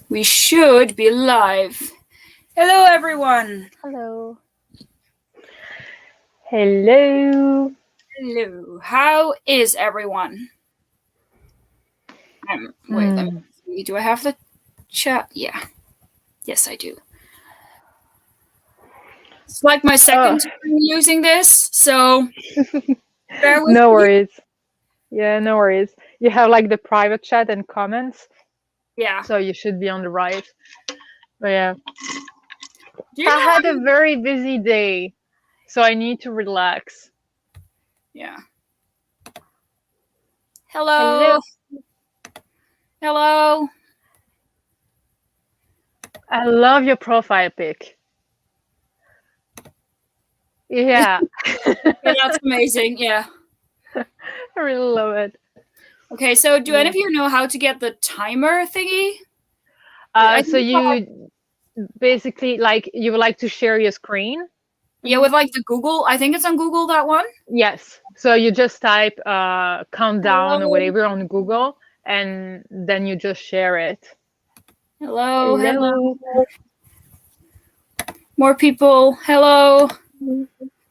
We should be live. Hello, everyone. Hello. Hello. Hello. How is everyone? Wait, let me see. Do I have the chat? Yeah. Yes, I do. It's like my second time using this, so bear with No me. worries. Yeah, no worries. You have like the private chat and comments, Yeah. so you should be on the right. But yeah, Do you I know had how a very busy day, so I need to relax. Yeah. Hello. Hello. I love your profile pic. Yeah, Yeah, that's amazing. Yeah. I really love it. Okay, so do any Yeah. of you know how to get the timer thingy? So you basically like you would like to share your screen? Yeah, with like the Google. I think it's on Google, that one. Yes. So you just type countdown or Hello. whatever on Google, and then you just share it. Hello. Hello. More people. Hello.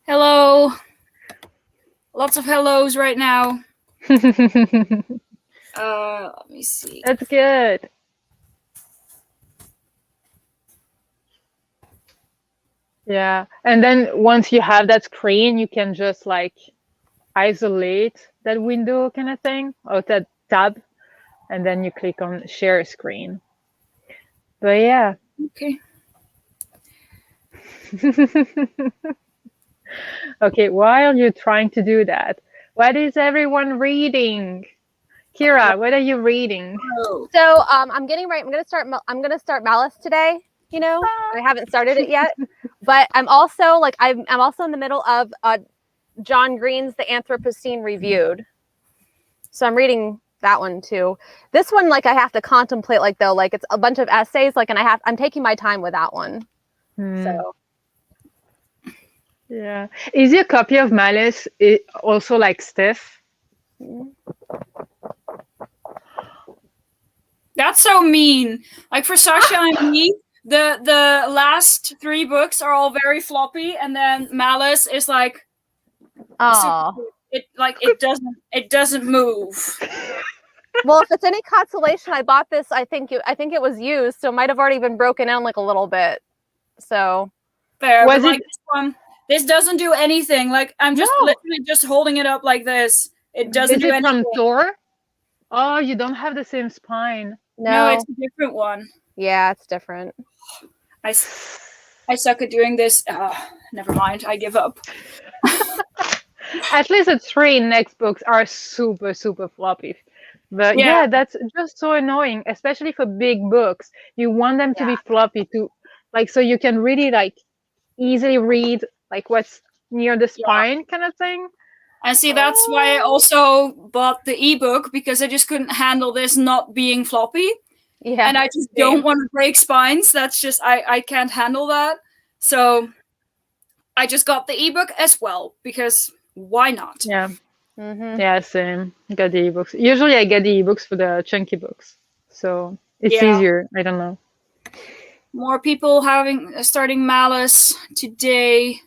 Hello. Lots of hellos right now. Let me see. That's good. Yeah. And then once you have that screen, you can just like isolate that window kind of thing or that tab. And then you click on share screen. But yeah. Okay. Okay, while you're trying to do that, what is everyone reading? Kira, what are you reading? Oh. So I'm getting right. I'm gonna start Malice today. You know, I haven't started it yet, but I'm also in the middle of John Green's The Anthropocene Reviewed. So I'm reading that one too. This one, like, I have to contemplate, like, though, like, it's a bunch of essays, like, and I'm taking my time with that one. So yeah. Is your copy of Malice also like stiff? That's so mean. Like for Sasha and me, the last 3 books are all very floppy, and then Malice is like, it doesn't move. Well, if it's any consolation, I bought this. I think it was used, so it might have already been broken down like a little bit. So Fair, Was but like it- this one, this doesn't do anything. Like I'm just No. literally just holding it up like this. It doesn't Is do it anything. from Thor? Oh, you don't have the same spine. No, it's a different one. Yeah, it's different. I suck at doing this. Never mind. I give up. At least the 3 next books are super, super floppy. But yeah, that's just so annoying, especially for big books. You want them to be floppy to like so you can really like easily read like what's near the spine kind of thing. And see, that's why I also bought the ebook, because I just couldn't handle this not being floppy. Yeah. And I just don't want to break spines. That's just, I can't handle that. So I just got the ebook as well, because why not? Yeah. Yeah, same. Get the ebooks. Usually I get the ebooks for the chunky books. So it's easier. I don't know. More people starting Malice today.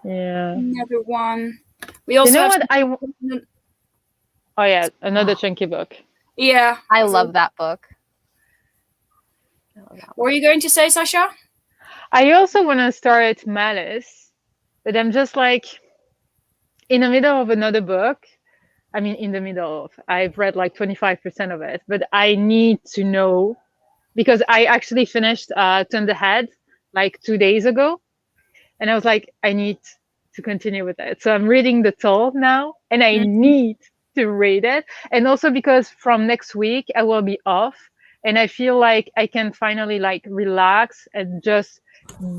Yeah. Another one. We also You know what Oh yeah, another chunky book. Yeah. I love that book. What were you going to say, Sasha? I also want to start Malice, but I'm just like in the middle of another book. I mean, in the middle of, I've read like 25% of it, but I need to know because I actually finished Turn the Head like 2 days ago. And I was like, I need to continue with it. So I'm reading The Toll now and I need to read it. And also because from next week I will be off and I feel like I can finally like relax and just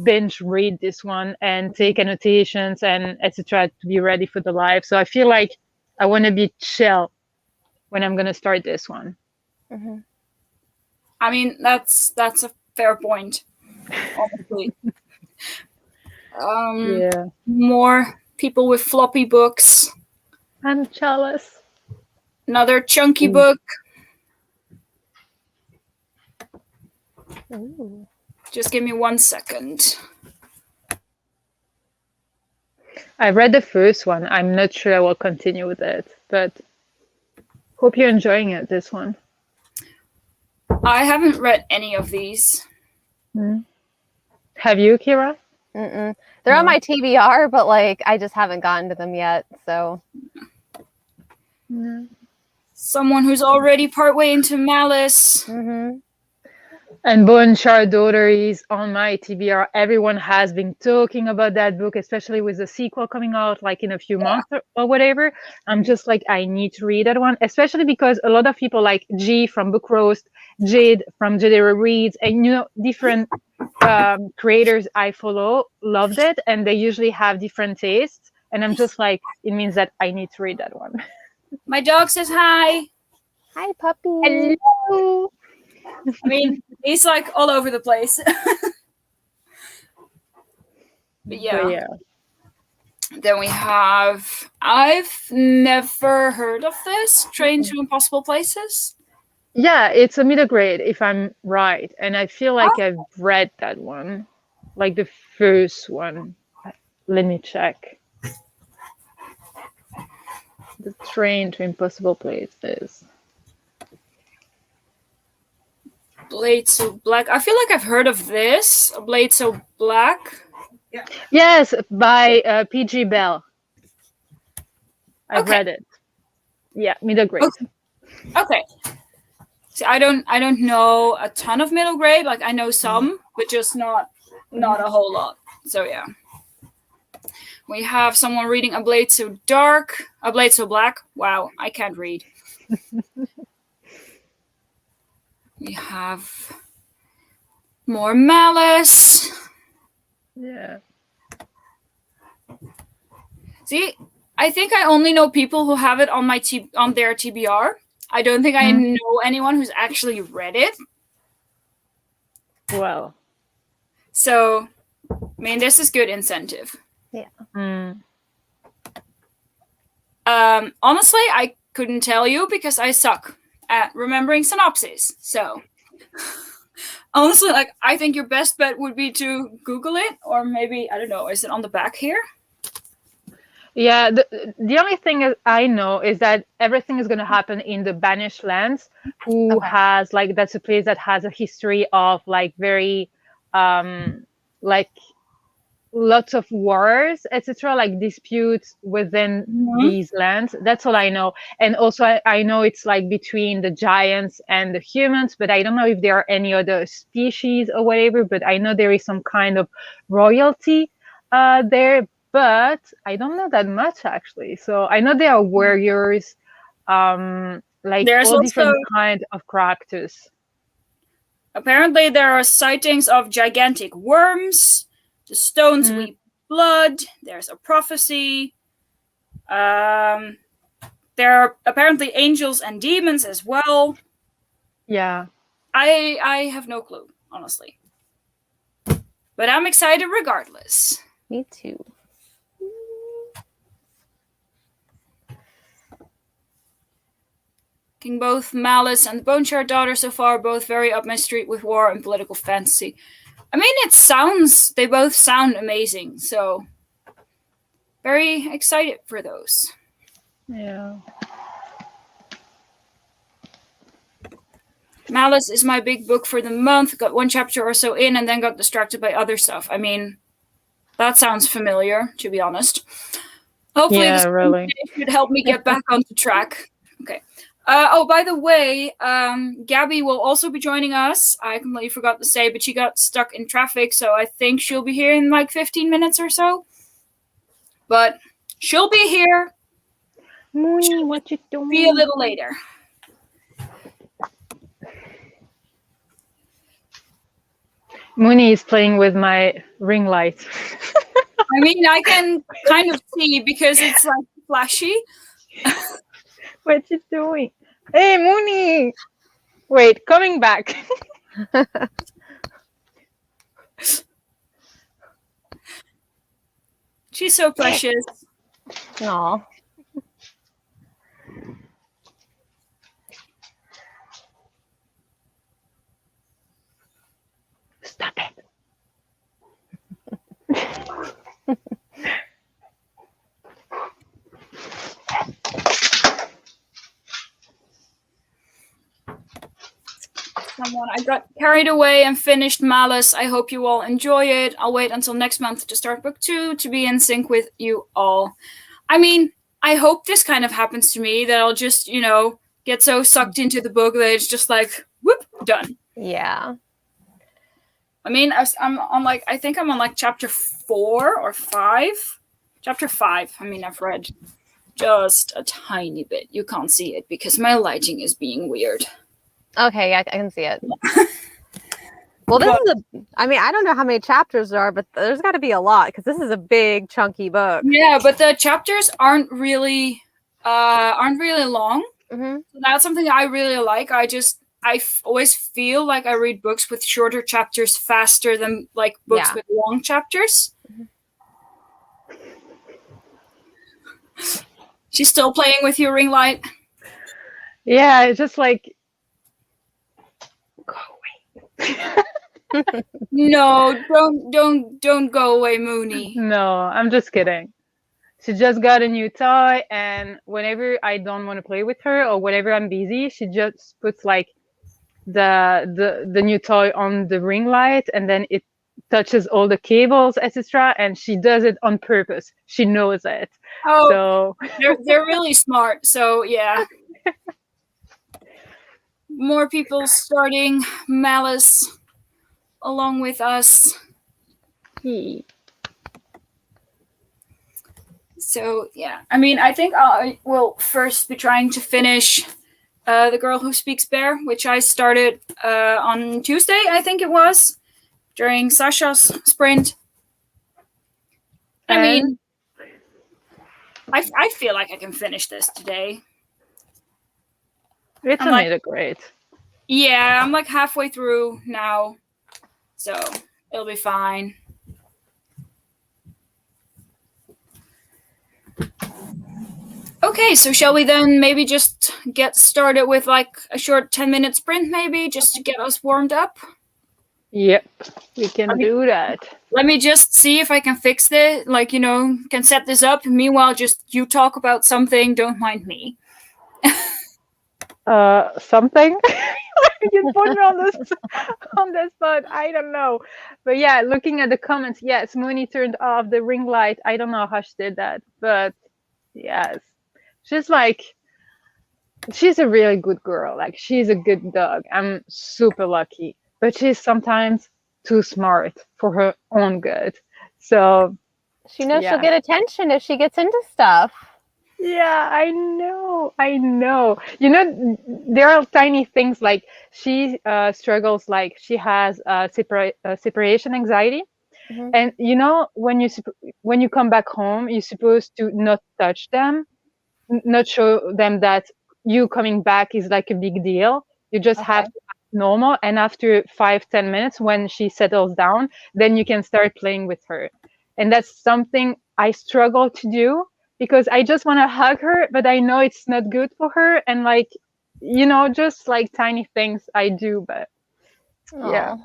binge read this one and take annotations and etc. to be ready for the live. So I feel like I want to be chill when I'm going to start this one. I mean, that's a fair point, obviously. More people with floppy books. I'm jealous. Another chunky book. Ooh. Just give me 1 second. I read the first one. I'm not sure I will continue with it, but hope you're enjoying it, this one. I haven't read any of these. Have you, Kira? Mm-mm. They're on my TBR, but like I just haven't gotten to them yet. So Someone who's already partway into Malice. mm-hmm. And Bone Shard Daughter is on my TBR. Everyone has been talking about that book, especially with the sequel coming out like in a few months or whatever. I'm just like, I need to read that one, especially because a lot of people like G from Book Roast, Jade from Jadera Reads, and different creators I follow loved it, and they usually have different tastes. And I'm just like, it means that I need to read that one. My dog says hi. Hi, puppy. Hello. I mean, he's like all over the place. But yeah. Then we have, I've never heard of this, Train to Impossible Places. Yeah, it's a middle grade, if I'm right. And I feel like I've read that one, like the first one. Let me check. The Train to Impossible Places. Blade So Black. I feel like I've heard of this. Blade So Black. Yes, by P.G. Bell. I've read it. Yeah, middle grade. Okay. See, I don't know a ton of middle grade. Like I know some, but just not a whole lot. So yeah. We have someone reading A Blade So Dark, A Blade So Black. Wow, I can't read. We have more Malice. Yeah. See, I think I only know people who have it on on their TBR. I don't think I know anyone who's actually read it. Well. So, I mean, this is good incentive. Yeah. Honestly, I couldn't tell you because I suck at remembering synopses. So, honestly, like I think your best bet would be to Google it, or maybe I don't know. Is it on the back here? Yeah, the only thing I know is that everything is going to happen in the Banished Lands, who has like, that's a place that has a history of like very like lots of wars, etc., like disputes within these lands. That's all I know. And also I know it's like between the giants and the humans, but I don't know if there are any other species or whatever, but I know there is some kind of royalty there, but I don't know that much actually. So I know there are warriors, like There's all also different kind of characters. Apparently there are sightings of gigantic worms. The stones weep blood. There's a prophecy. There are apparently angels and demons as well. Yeah. I have no clue, honestly. But I'm excited regardless. Me too. Both Malice and the Bone Shard Daughter so far, both very up my street with war and political fantasy. I mean, they both sound amazing, so very excited for those. Yeah. Malice is my big book for the month. Got 1 chapter or so in and then got distracted by other stuff. I mean, that sounds familiar, to be honest. Hopefully this really should help me get back onto track. Okay. By the way, Gabby will also be joining us. I completely forgot to say, but she got stuck in traffic, so I think she'll be here in like 15 minutes or so. But she'll be here. Mooney, what you doing? Be a little later. Mooney is playing with my ring light. I mean, I can kind of see because it's like flashy. What you doing? Hey, Mooney! Wait, coming back. She's so precious. Aw. someone. I got carried away and finished Malice. I hope you all enjoy it. I'll wait until next month to start book 2 to be in sync with you all. I mean, I hope this kind of happens to me, that I'll just, get so sucked into the book that it's just like, whoop, done. Yeah. I mean, I'm on I think I'm on chapter 4 or 5. Chapter 5. I mean, I've read just a tiny bit. You can't see it because my lighting is being weird. Okay, yeah, I can see it. Well, this is I don't know how many chapters there are, but there's got to be a lot because this is a big, chunky book. Yeah, but the chapters aren't really long. Mm-hmm. So that's something I really like. I always feel like I read books with shorter chapters faster than books with long chapters. Mm-hmm. She's still playing with your ring light. Yeah, it's just like, go away. No, don't go away, Mooney. No, I'm just kidding. She just got a new toy, and whenever I don't want to play with her or whenever I'm busy, she just puts the new toy on the ring light, and then it touches all the cables, etc. And she does it on purpose. She knows it. Oh, so they're really smart. So yeah, more people starting Malice along with us. So yeah, I mean, I think I will first be trying to finish The Girl Who Speaks Bear, which I started on Tuesday, I think it was, during Sasha's sprint. I mean, I feel like I can finish this today. It's a great. Yeah, I'm halfway through now, so it'll be fine. Okay, so shall we then maybe just get started with a short 10-minute sprint, maybe, just to get us warmed up? Yep, we can do that. Let me just see if I can fix this, can set this up. Meanwhile, just you talk about something, don't mind me. Something? You put me on the spot. I don't know. But yeah, looking at the comments, yes, Mooney turned off the ring light. I don't know how she did that, but yes. She's she's a really good girl. She's a good dog. I'm super lucky. But she's sometimes too smart for her own good. So she knows she'll get attention if she gets into stuff. Yeah, I know. There are tiny things she struggles, she has separation anxiety. Mm-hmm. And when you come back home, you're supposed to not touch them, not show them that you coming back is a big deal. You just have to act normal, and after 5-10 minutes, when she settles down, then you can start playing with her. And that's something I struggle to do, because I just want to hug her, but I know it's not good for her. And just tiny things I do, but yeah.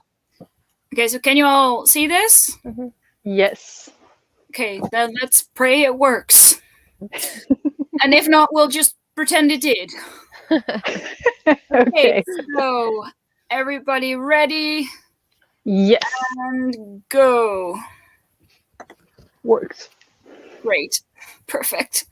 Okay, so can you all see this? Mm-hmm. Yes. Okay, then let's pray it works. And if not, we'll just pretend it did. Okay, so everybody ready? Yes. And go. Works. Great. Perfect.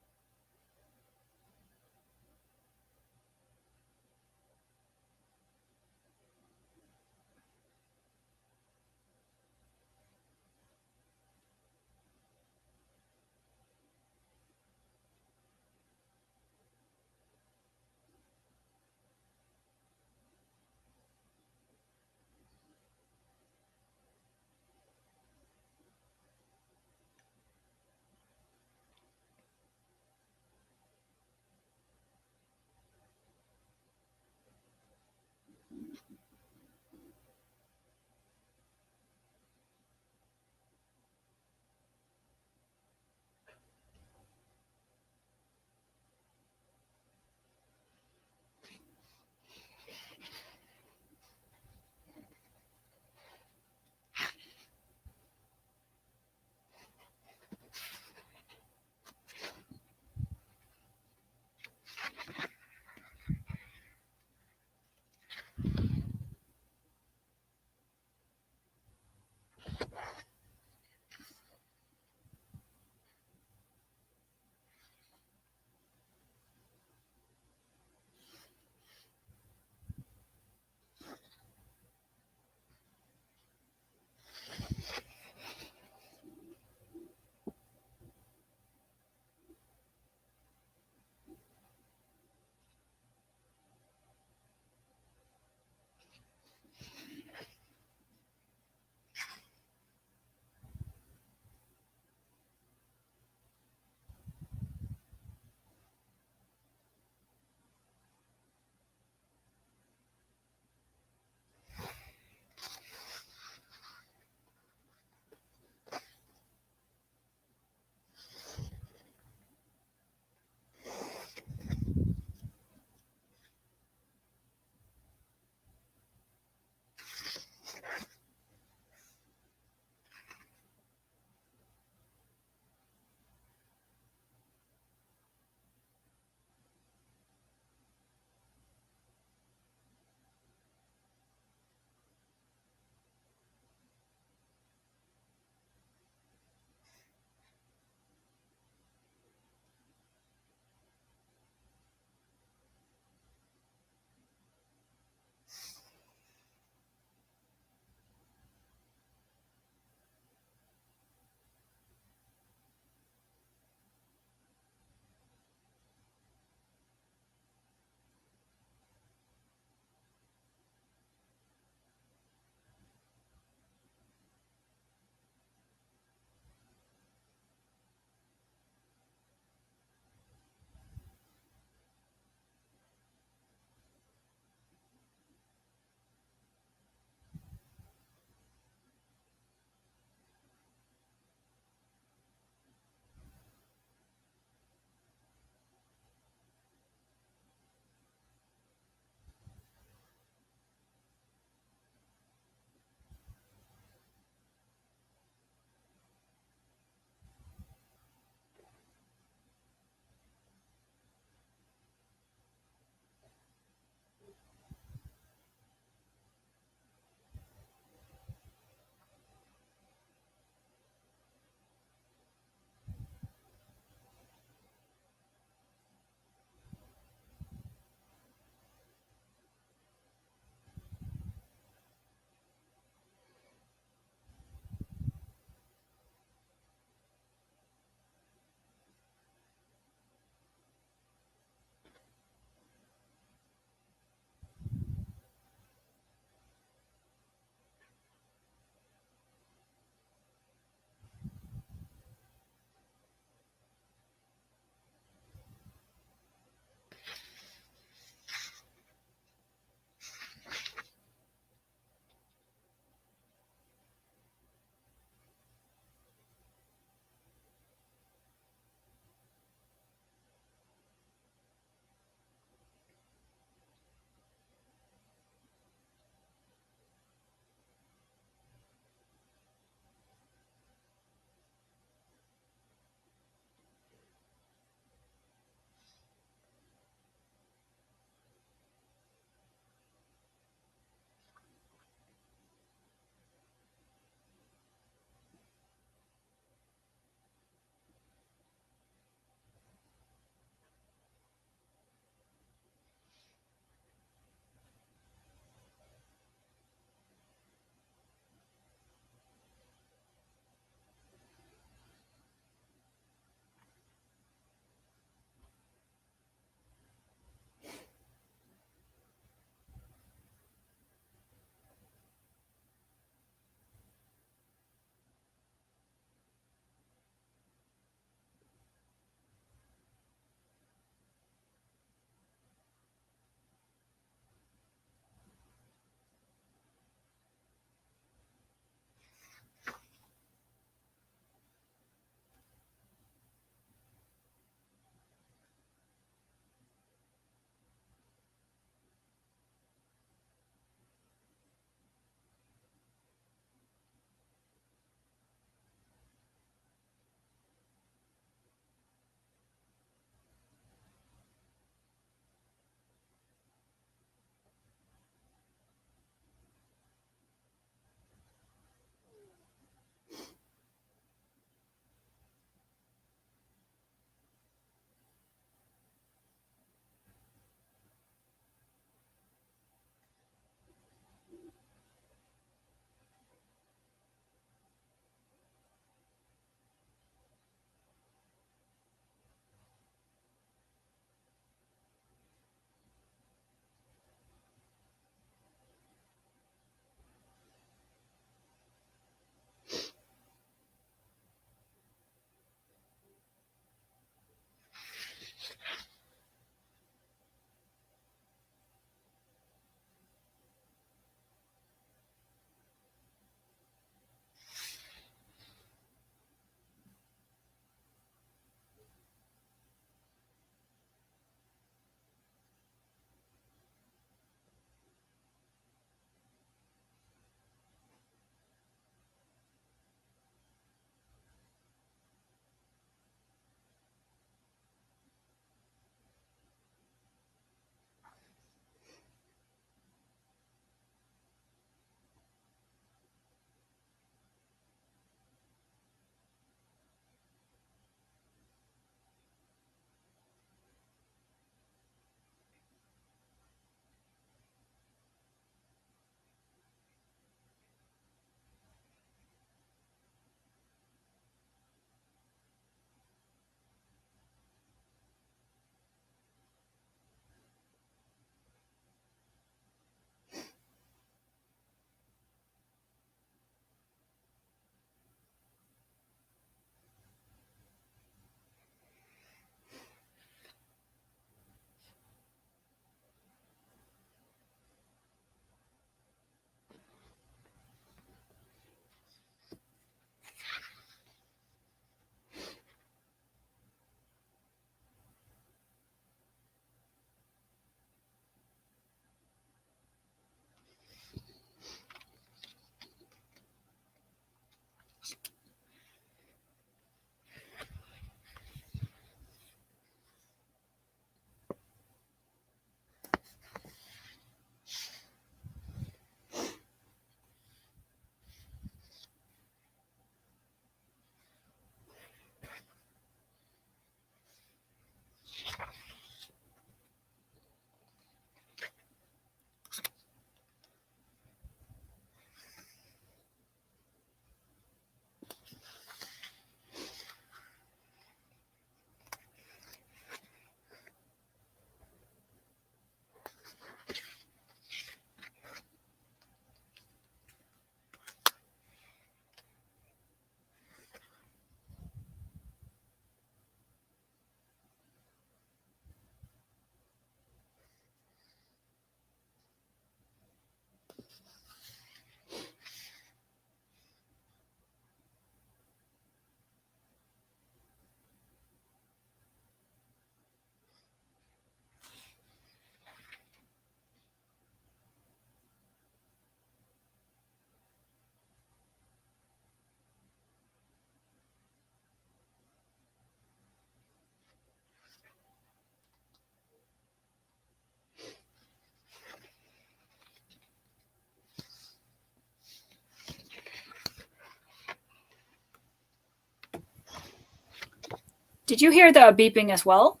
Did you hear the beeping as well?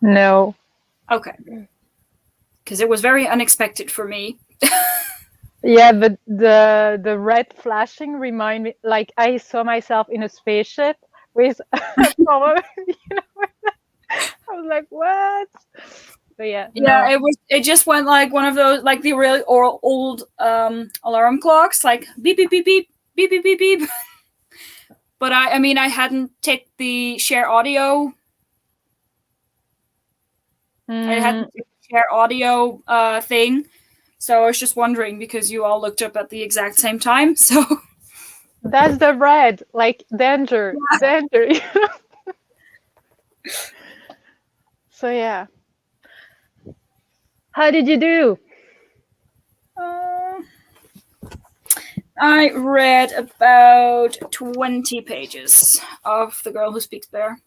No. Okay. Because it was very unexpected for me. Yeah, but the red flashing remind me, like I saw myself in a spaceship with probably, you know, I was like, what? But yeah, Yeah, no. it just went like one of those, like the really old alarm clocks, like beep beep beep beep beep beep beep beep. But I mean, I hadn't ticked the share audio. I hadn't ticked the share audio thing, so I was just wondering because you all looked up at the exact same time. So That's the red, like danger, danger. So yeah. How did you do? I read about 20 pages of The Girl Who Speaks Bear.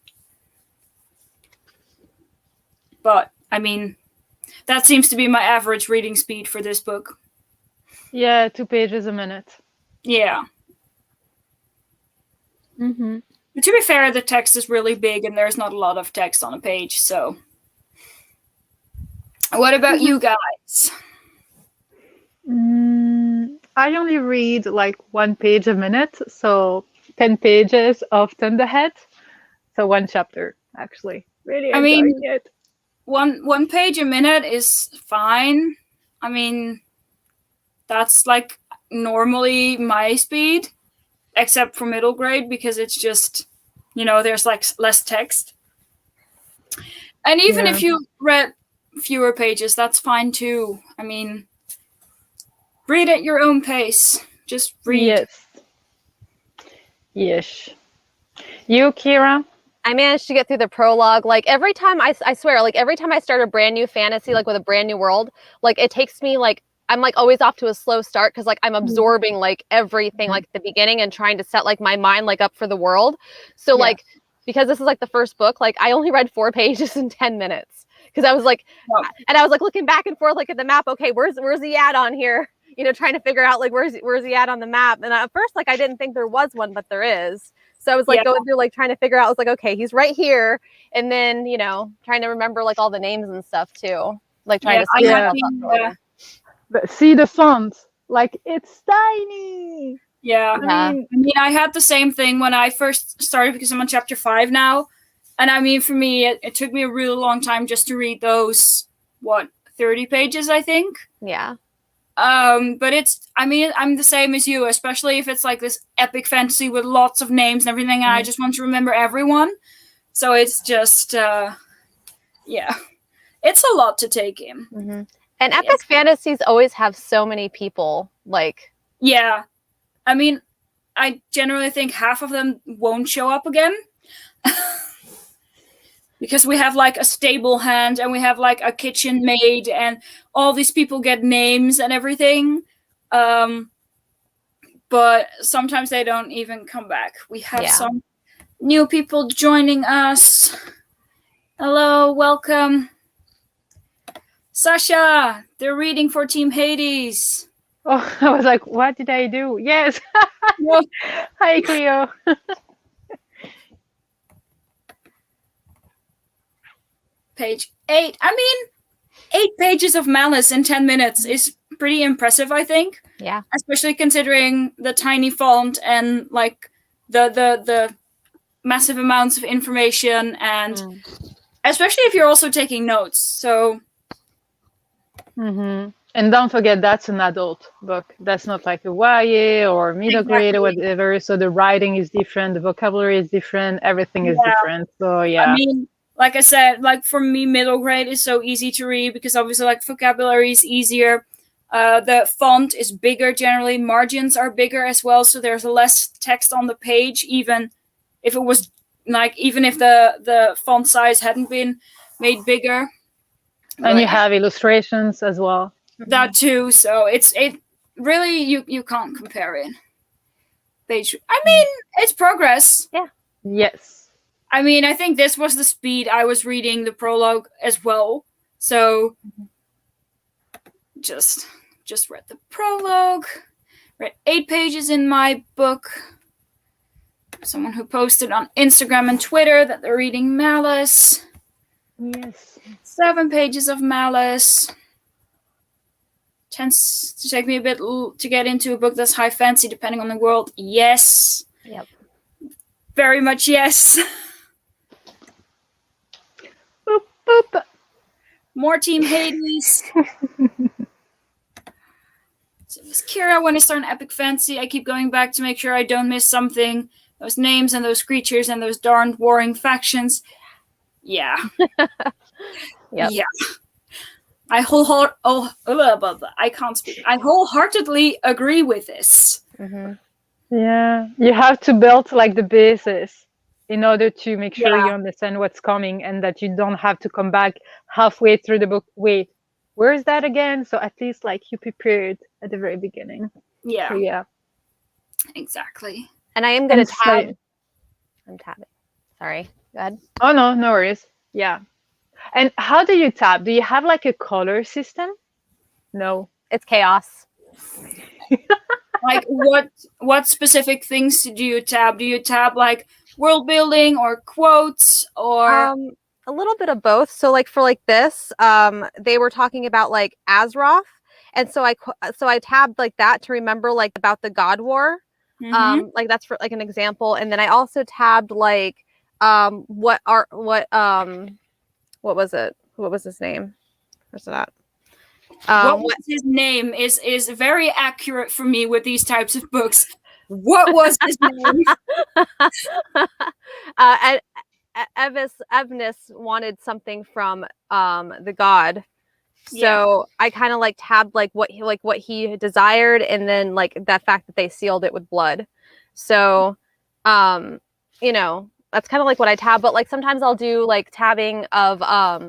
But, I mean, that seems to be my average reading speed for this book. Yeah, 2 pages a minute. Yeah. Mm-hmm. But to be fair, the text is really big and there's not a lot of text on a page, so. What about you guys? I only read like 1 page a minute, so 10 pages of Thunderhead. So 1 chapter, actually. Really enjoying it. One page a minute is fine. I mean, that's like normally my speed, except for middle grade because it's just, there's like less text. And even if you read fewer pages, that's fine too. I mean, read at your own pace. Just read. Yes. Yes. You, Kira? I managed to get through the prologue. Like every time I swear, like every time I start a brand new fantasy, like with a brand new world, like it takes me like, I'm like always off to a slow start because like I'm absorbing like everything like at the beginning and trying to set like my mind like up for the world. So like, because this is like the first book, like I only read 4 pages in 10 minutes because I was like, and I was like looking back and forth like at the map. Okay, where's the ad on here? Trying to figure out like where's the ad on the map. And at first, like I didn't think there was one, but there is. So I was like going through like trying to figure out. I was like, okay, he's right here, and then trying to remember like all the names and stuff too. Like trying to But see the font, like it's tiny. Yeah. I mean, I had the same thing when I first started because I'm on chapter 5 now, and I mean, for me, it took me a really long time just to read those 30 pages, I think. Yeah. But I'm the same as you, especially if it's like this epic fantasy with lots of names and everything, and I just want to remember everyone. So it's just, it's a lot to take in. Mm-hmm. And epic fantasies always have so many people, like. Yeah. I mean, I generally think half of them won't show up again. Because we have like a stable hand and we have like a kitchen maid and all these people get names and everything. But sometimes they don't even come back. We have some new people joining us. Hello, welcome. Sasha, they're reading for Team Hades. Oh, I was like, what did I do? Yes. Hi, Cleo. Page 8. I mean, 8 pages of Malice in 10 minutes is pretty impressive, I think. Yeah. Especially considering the tiny font and like the massive amounts of information, and especially if you're also taking notes. So. Mm-hmm. And don't forget, that's an adult book. That's not like a YA or middle grade or whatever. So the writing is different, the vocabulary is different, everything is different. So yeah. I mean, like I said, like for me, middle grade is so easy to read because obviously like vocabulary is easier. The font is bigger generally. Margins are bigger as well, so there's less text on the page, even if it was even if the font size hadn't been made bigger. And you have illustrations as well. That too. So it really you can't compare it. Page. I mean, it's progress. Yeah. Yes. I mean, I think this was the speed I was reading the prologue as well. So just read the prologue. Read 8 pages in my book. Someone who posted on Instagram and Twitter that they're reading Malice. Yes. 7 pages of Malice. Tends to take me a bit to get into a book that's high fantasy, depending on the world. Yes. Yep. Very much yes. Boop, boop. More Team Hades. So Miss Kira, when I start an epic fantasy, I keep going back to make sure I don't miss something. Those names and those creatures and those darned warring factions. Yeah. Yep. Yeah. I can't speak. I wholeheartedly agree with this. Mm-hmm. Yeah, you have to build like the basis in order to make sure Yeah. you understand what's coming and that you don't have to come back halfway through the book. Wait, where is that again? So at least like you prepared at the very beginning. Yeah. So, yeah. Exactly. And I am going to tab. So, I'm tabbing. Sorry. Go ahead. oh no worries. Yeah. And how do you tab? Do you have like a color system? No. It's chaos. Like what specific things do you tab? Do you tab like world building or quotes or A little bit of both. So like for like this, they were talking about like Azeroth, and so I tabbed like that to remember like about the God War. Like that's for like an example, and then I also tabbed like what was it? What was his name? Where's that? what was his name is very accurate for me with these types of books. What was his name? Evnus wanted something from the god, so I kind of like tabbed like what he desired, and then like that fact that they sealed it with blood. So you know, that's kind of like what I tab, but like sometimes I'll do like tabbing of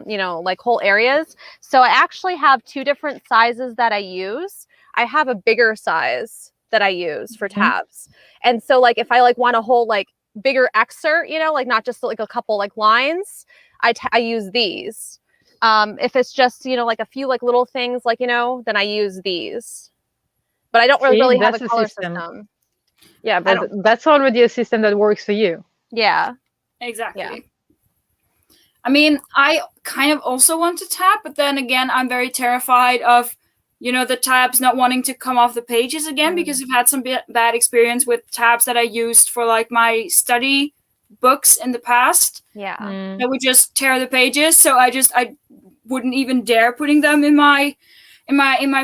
you know, like whole areas. So I actually have 2 different sizes that I use. I have a bigger size that I use for tabs, and so like if I like want a whole like bigger excerpt, you know, like not just like a couple like lines, I use these. If it's just, you know, like a few like little things, like, you know, then I use these. But I don't really have a color system. Yeah, but that's already a system that works for you. Yeah. Exactly. Yeah. I mean, I kind of also want to tab, but then again, I'm very terrified of, you know, the tabs not wanting to come off the pages again, because I've had some bad experience with tabs that I used for like my study books in the past. Yeah. That would just tear the pages, so I wouldn't even dare putting them in my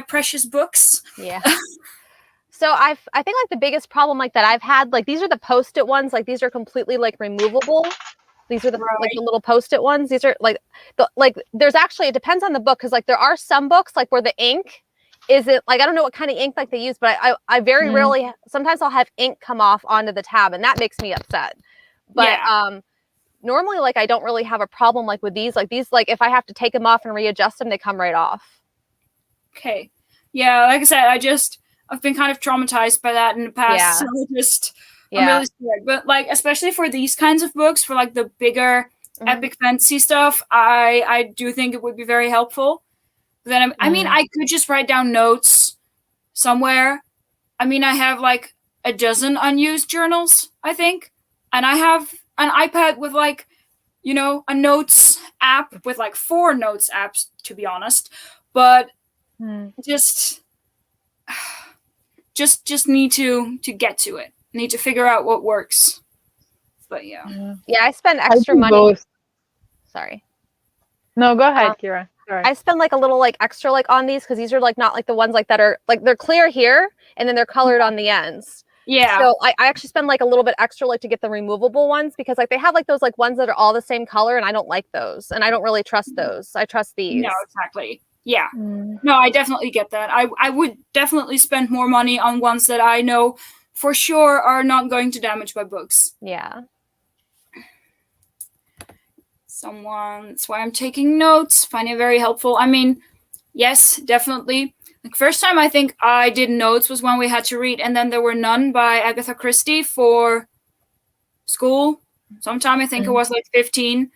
precious books. Yeah. So I think like the biggest problem like that I've had, like these are the Post-it ones, like these are completely like removable. These are the like the little Post-it ones. These are like there's actually, it depends on the book, because like there are some books like where the ink isn't, like I don't know what kind of ink like they use, but I very rarely, sometimes I'll have ink come off onto the tab, and that makes me upset. But normally like I don't really have a problem like with these. Like these, like if I have to take them off and readjust them, they come right off. Okay. Yeah, like I said, I've been kind of traumatized by that in the past. So I'm really scared. But like, especially for these kinds of books, for like the bigger epic fantasy stuff, I do think it would be very helpful. But then I mean, I could just write down notes somewhere. I mean, I have like a dozen unused journals, I think, and I have an iPad with like, you know, a notes app with like 4 notes apps, to be honest. But just need to get to it. Need to figure out what works. But yeah, I spend extra money. Both. Sorry. No, go ahead, Kira. Sorry. I spend like a little like extra like on these, because these are like not like the ones like that are like they're clear here and then they're colored on the ends. Yeah. So I actually spend like a little bit extra like to get the removable ones, because like they have like those like ones that are all the same color, and I don't like those, and I don't really trust those. I trust these. No, exactly. Yeah. No, I definitely get that. I would definitely spend more money on ones that I know for sure are not going to damage my books. Yeah. That's why I'm taking notes, finding it very helpful. I mean, yes, definitely. Like first time I think I did notes was when we had to read And Then There Were None by Agatha Christie for school. Sometime I think it was like 15.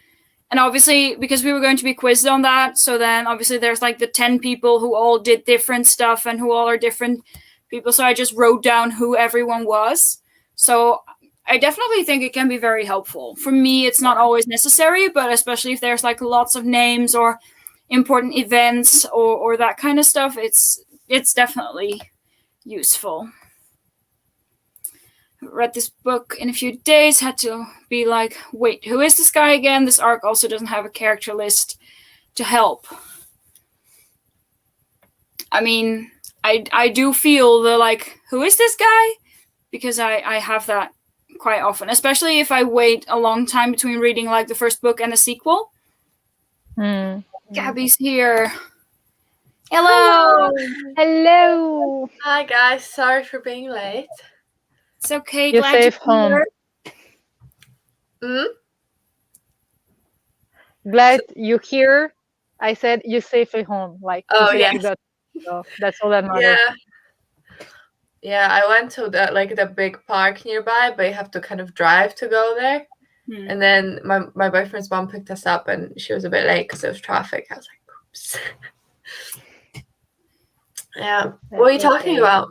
And obviously, because we were going to be quizzed on that, so then obviously there's like the 10 people who all did different stuff and who all are different people. So I just wrote down who everyone was. So I definitely think it can be very helpful. For me, it's not always necessary, but especially if there's like lots of names or important events or that kind of stuff, it's definitely useful. Read this book in a few days, had to be like, wait, who is this guy again? This arc also doesn't have a character list to help. I mean, I do feel the like, who is this guy? Because I have that quite often, especially if I wait a long time between reading like the first book and the sequel. Gabby's here. Hello. Hello. Hi guys, sorry for being late. It's okay. You're Glad safe you're home. here. Glad you're here. I said you're safe at home. Like, Oh, you yes. got, so that's all that matters. Yeah, I went to the big park nearby, but you have to kind of drive to go there. And then my boyfriend's mom picked us up, and she was a bit late because there was traffic. I was like, oops. Yeah. What are you talking about?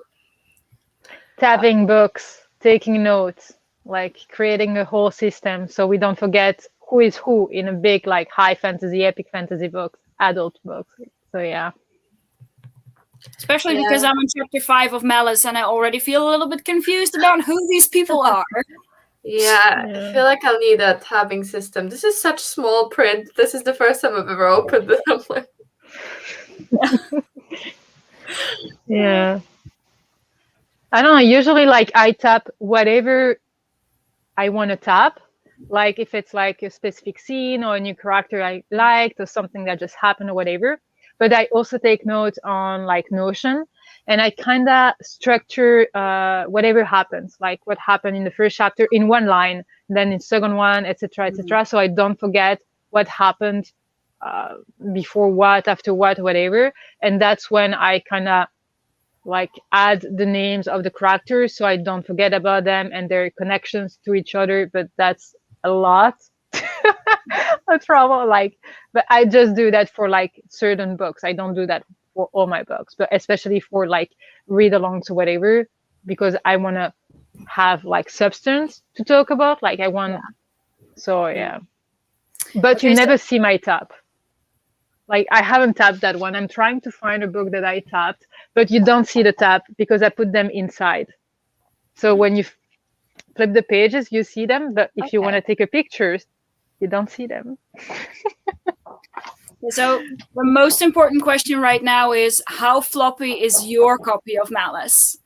Tapping books, taking notes, like creating a whole system so we don't forget who is who in a big, like high fantasy, epic fantasy books, adult books. So yeah. Especially because I'm on chapter 5 of Malice and I already feel a little bit confused about who these people are. Yeah, I feel like I'll need a tabbing system. This is such small print. This is the first time I've ever opened it. I'm like, Yeah. I don't know. Usually, like, I tap whatever I want to tap. Like, if it's like a specific scene or a new character I liked or something that just happened or whatever. But I also take notes on like Notion, and I kind of structure whatever happens, like what happened in the first chapter in one line, then in second one, etc., etc. So I don't forget what happened before what, after what, whatever. And that's when I kind of like add the names of the characters so I don't forget about them and their connections to each other. But that's a lot of trouble. Like, but I just do that for like certain books. I don't do that for all my books, but especially for like read-alongs or whatever, because I want to have like substance to talk about. Like I want, so yeah. But Okay, you never see my tap. Like I haven't tapped that one. I'm trying to find a book that I tapped, but you don't see the tap because I put them inside. So when you flip the pages, you see them. But if you want to take a picture, you don't see them. So the most important question right now is, how floppy is your copy of Malice?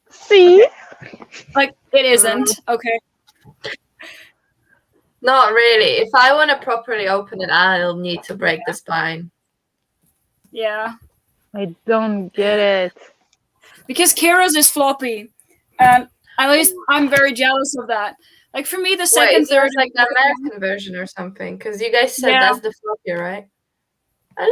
See? Like, it isn't. Okay. not really. If I want to properly open it, I'll need to break the spine. Yeah. I don't get it. Because Kira's is floppy. At least I'm very jealous of that. Like for me, the second, Wait, third, there's like the American version or something, because you guys said that's the floppy, right?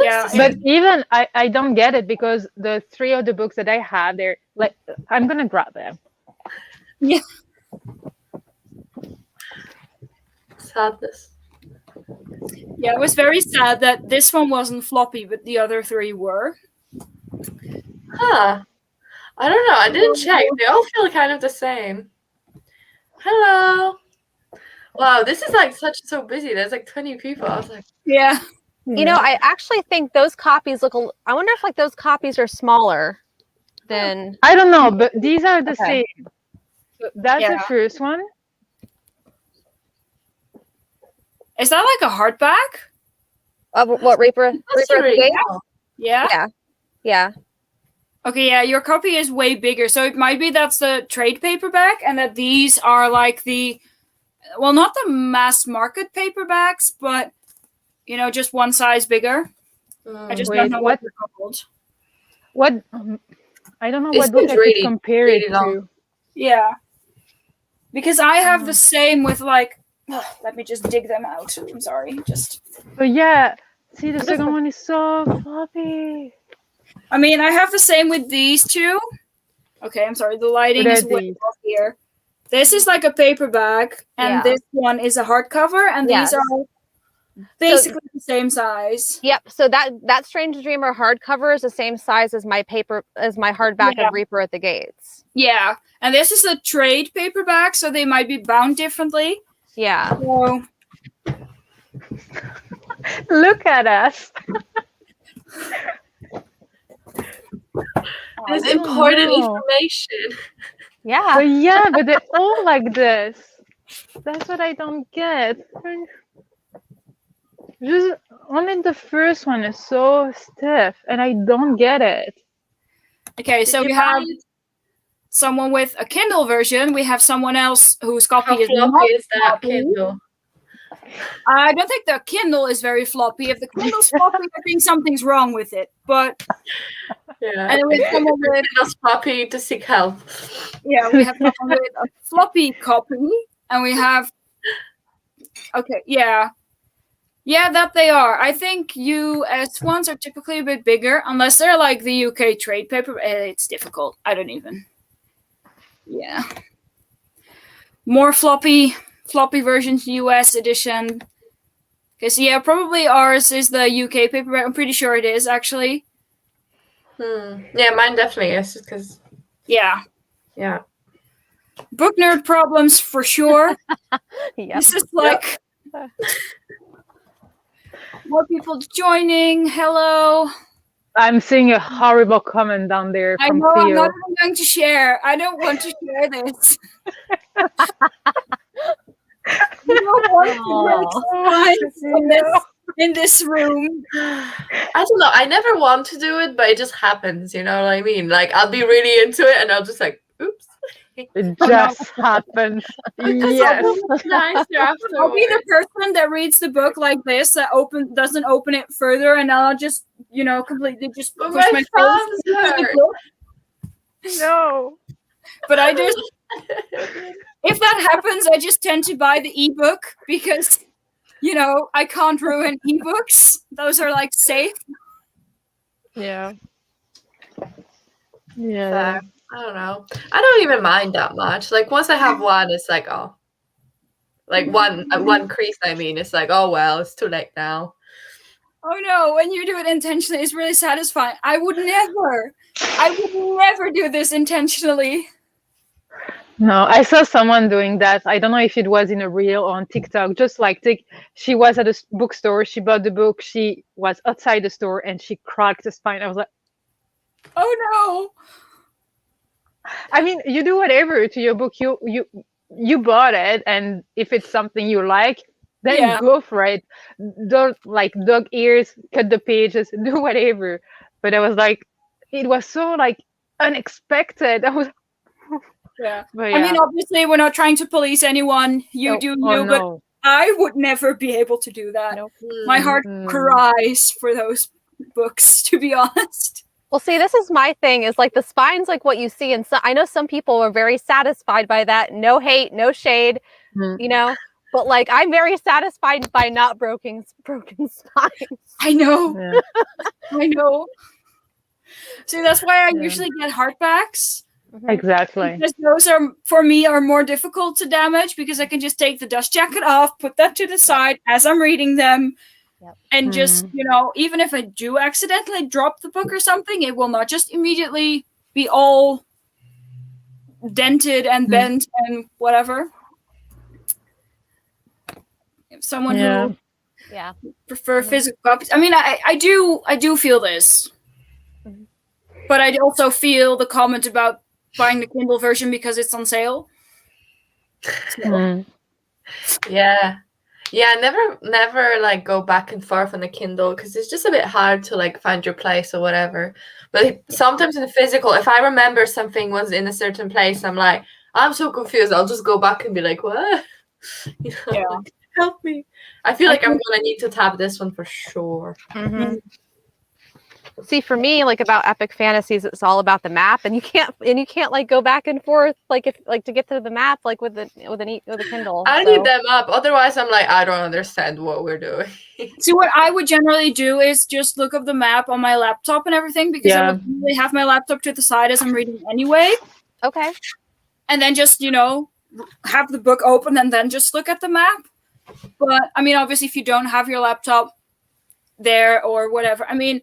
Yeah, but even I don't get it because the 3 of the books that I have, they're like, I'm gonna grab them. Yeah. Sadness. Yeah, it was very sad that this one wasn't floppy, but the other 3 were. Huh. I don't know. I didn't check. They all feel kind of the same. Hello. Wow, this is like so busy. There's like 20 people. I was like, yeah. You know, I actually think those copies look. I wonder if like those copies are smaller than. I don't know, but these are the same. So that's the first one. Is that like a hardback? What Reaper? Yeah. Yeah. Okay, yeah, your copy is way bigger. So it might be that's the trade paperback and that these are like the, well, not the mass market paperbacks, but, you know, just one size bigger. I just Wait, don't know what what? they're called. What? I don't know It what book seems I could really, compare really it long. to. Yeah. Because I have the same with like, let me just dig them out. I'm sorry. But yeah, see, the second one is so floppy. I mean, I have the same with these two. Okay, I'm sorry. The lighting What is are way these? off here. This is like a paperback, and Yeah. this one is a hardcover, and Yes. these are basically the same size. Yep. So that Strange Dreamer hardcover is the same size as my hardback Yeah. of Reaper at the Gates. Yeah, and this is a trade paperback, so they might be bound differently. Yeah. So Look at us. There's I don't important know. information. Yeah. But yeah, but they're all like this. That's what I don't get. Just only the first one is so stiff, and I don't get it. okay, so we have someone with a Kindle version. We have someone else whose copy How is not floppy is that floppy. Kindle? I don't think the Kindle is very floppy. If the Kindle's floppy, I think something's wrong with it. But Yeah. and with someone with Kindle's floppy to seek help. yeah, we have someone with a floppy copy, and we have that they are. I think US ones are typically a bit bigger, unless they're like the UK trade paper. It's difficult. I don't even. Yeah, more floppy versions, US edition. Because probably ours is the UK paperback. I'm pretty sure it is actually. Yeah, mine definitely is because Yeah. Book nerd problems for sure. Yep. This is like more people joining. Hello. I'm seeing a horrible comment down there I from know Cleo. I'm not even going to share. I don't want to share this. You don't want to get in this room. I don't know. I never want to do it, but it just happens. You know what I mean? Like I'll be really into it, and I'll just like, oops. It just happens. Yes. Nice I'll be the person that reads the book like this, that doesn't open it further, and I'll just, completely just But push my my thumbs face into the hurt. book. No. But I just, if that happens, I just tend to buy the ebook because, I can't ruin ebooks. Those are like safe. Yeah. Yeah. So, I don't know. I don't even mind that much. Like once I have one, it's like, oh, like one crease. I mean, it's like, oh well, it's too late now. Oh no, when you do it intentionally, it's really satisfying. I would never do this intentionally. No, I saw someone doing that. I don't know if it was in a reel or on TikTok. Just like she was at a bookstore, she bought the book, she was outside the store, and she cracked the spine. I was like, oh no. I mean, you do whatever to your book. You bought it, and if it's something you like, then go for it. Don't like dog ears, cut the pages, do whatever. But I was like, it was so like unexpected. I was. Yeah. But yeah. I mean, obviously, we're not trying to police anyone. You do you, but I would never be able to do that. Nope. My heart cries for those books, to be honest. Well, see, this is my thing, is like the spine's like what you see. And so I know some people are very satisfied by that. No hate, no shade, but like I'm very satisfied by not broken spines. I know. Yeah. I know. See, that's why I usually get hardbacks. Exactly. Because those for me are more difficult to damage because I can just take the dust jacket off, put that to the side as I'm reading them. Yep. And just, even if I do accidentally drop the book or something, it will not just immediately be all dented and bent and whatever. If someone who prefer physical copies. I mean, I do feel this. Mm-hmm. But I also feel the comment about buying the Kindle version because it's on sale. So. Yeah. Yeah, never like go back and forth on the Kindle because it's just a bit hard to like find your place or whatever. But sometimes in the physical, if I remember something was in a certain place, I'm like, I'm so confused. I'll just go back and be like, what? Like, help me. I feel like I'm gonna need to tab this one for sure. Mm-hmm. See, for me, like about epic fantasies, it's all about the map, and you can't like go back and forth like if like to get to the map like with a Kindle. I so. need them up. Otherwise, I'm like, I don't understand what we're doing. See, what I would generally do is just look up the map on my laptop and everything, because I would usually have my laptop to the side as I'm reading anyway. Okay. And then just, have the book open and then just look at the map. But, I mean, obviously, if you don't have your laptop there or whatever, I mean,